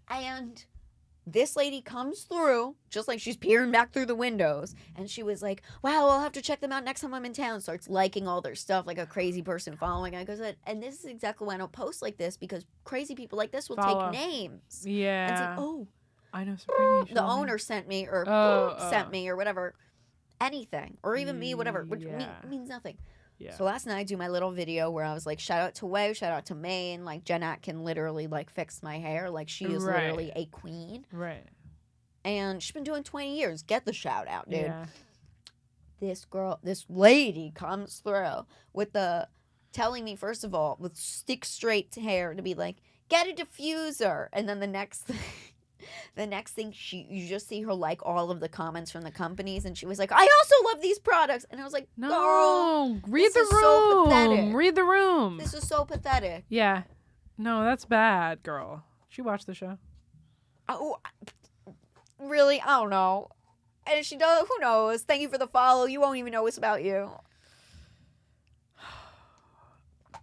And this lady comes through, just like she's peering back through the windows, and she was like, wow, I'll have to check them out next time I'm in town. Starts liking all their stuff like a crazy person following. I goes, and this is exactly why I don't post like this, because crazy people like this will Follow. take names. Yeah. And say, oh, I know Sabrina. you the told me. owner sent me, or Oh, sent me, or whatever. Anything. Or even me, whatever. Which Yeah. means nothing. Yeah. So last night I do my little video where I was like, shout out to Way, shout out to Maine. Like Jen Atkin literally like fixed my hair. Like she is Right. literally a queen. Right. And she's been doing 20 years. Get the shout out, dude. Yeah. This lady comes through with telling me, first of all, with stick straight hair to be like, get a diffuser. And then the next thing you just see her like all of the comments from the companies, and she was like, I also love these products. And I was like, No, girl, read this the is so pathetic. room. Read the room. this is so pathetic. Yeah. No, that's bad, girl. She watched the show. Oh, really? I don't know. And if she does, who knows? Thank you for the follow. You won't even know it's about you.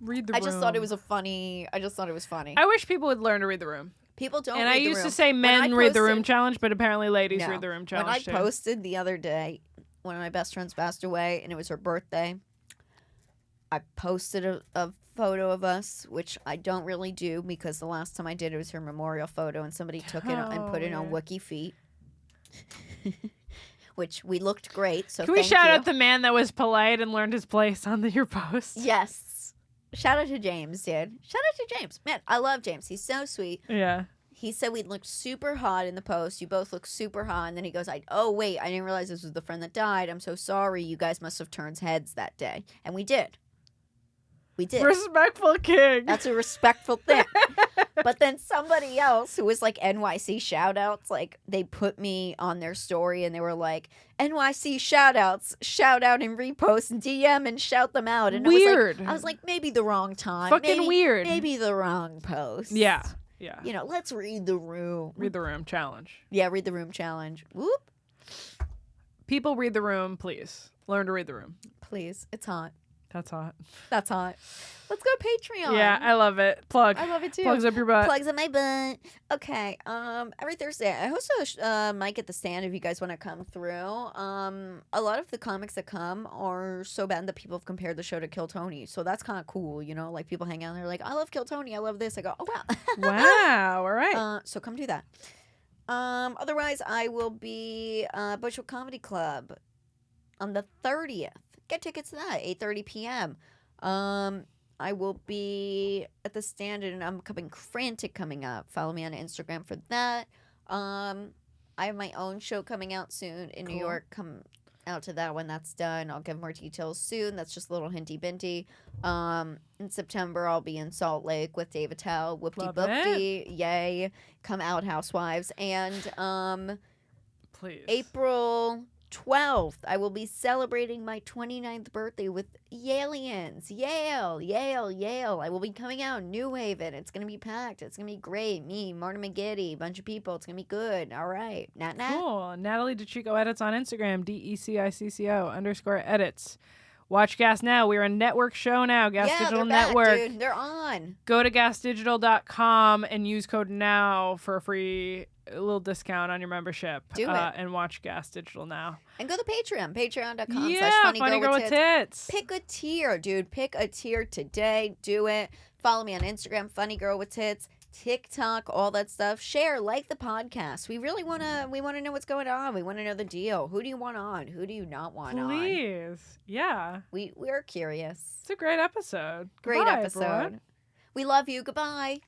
Read the I room. just thought it was funny. I wish people would learn to read the room. People don't And read I the used room. to say When men I read the room posted- challenge, but apparently ladies No. read the room When challenge I too. posted the other day, one of my best friends passed away, and it was her birthday. I posted a photo of us, which I don't really do because the last time I did it was her memorial photo, and somebody took it and put it on yeah. Wiki Feet, which we looked great. So Can we thank shout you. out the man that was polite and learned his place on your post? Yes. Shout out to James, dude. Shout out to James. Man, I love James. He's so sweet. Yeah. He said we looked super hot in the post. You both look super hot. And then he goes, oh, wait, I didn't realize this was the friend that died. I'm so sorry. You guys must have turned heads that day. And we did. We did. Respectful king. That's a respectful thing. But then somebody else who was like NYC shout outs, like they put me on their story and they were like, NYC shout outs, shout out and repost and DM and shout them out. And Weird. I was like, maybe the wrong time. Fucking maybe, weird. Maybe the wrong post. Yeah. Yeah. You know, let's read the room. Read the room challenge. Yeah, read the room challenge. Whoop. People read the room, please. Learn to read the room. Please. It's hot. That's hot. That's hot. Let's go Patreon. Yeah, I love it. Plug. I love it too. Plugs up your butt. Plugs in my butt. Okay. Every Thursday I host a mic at the stand if you guys want to come through. A lot of the comics that come are so bad that people have compared the show to Kill Tony. So that's kind of cool, you know. Like people hang out and they're like, I love Kill Tony. I love this. I go, oh wow. Wow. All right. So come do that. Otherwise I will be Bushwick Comedy Club on the 30th. Get tickets to that 8:30 p.m. I will be at the stand and I'm coming frantic coming up. Follow me on Instagram for that. I have my own show coming out soon in New Cool. York. Come out to that when that's done. I'll give more details soon. That's just a little hinty binty. In September I'll be in Salt Lake with Dave Attell. Whoopty Love boopty. Yay. Come out, housewives. And Please. April 12th, I will be celebrating my 29th birthday with Yalians. Yale. I will be coming out in New Haven. It's going to be packed. It's going to be great. Me, Marta McGiddy, bunch of people. It's going to be good. All right. Nat. Cool. Natalie DeCicco edits on Instagram. DECICCO_edits. Watch Gas Now. We're a network show now. Gas Yeah, Digital they're Network. back, dude. They're on. Go to gasdigital.com and use code NOW for a free little discount on your membership. Do it. And watch Gas Digital now. And go to Patreon. Patreon.com/funnygirl Yeah, Funny Girl with Tits. Pick a tier, dude. Pick a tier today. Do it. Follow me on Instagram, Funny Girl with Tits. TikTok, all that stuff. Share, like the podcast. We really wanna know what's going on. We want to know the deal. Who do you want on? Who do you not want on? Please. Yeah. We're curious. It's a great episode. Great Goodbye, episode. everyone. We love you. Goodbye.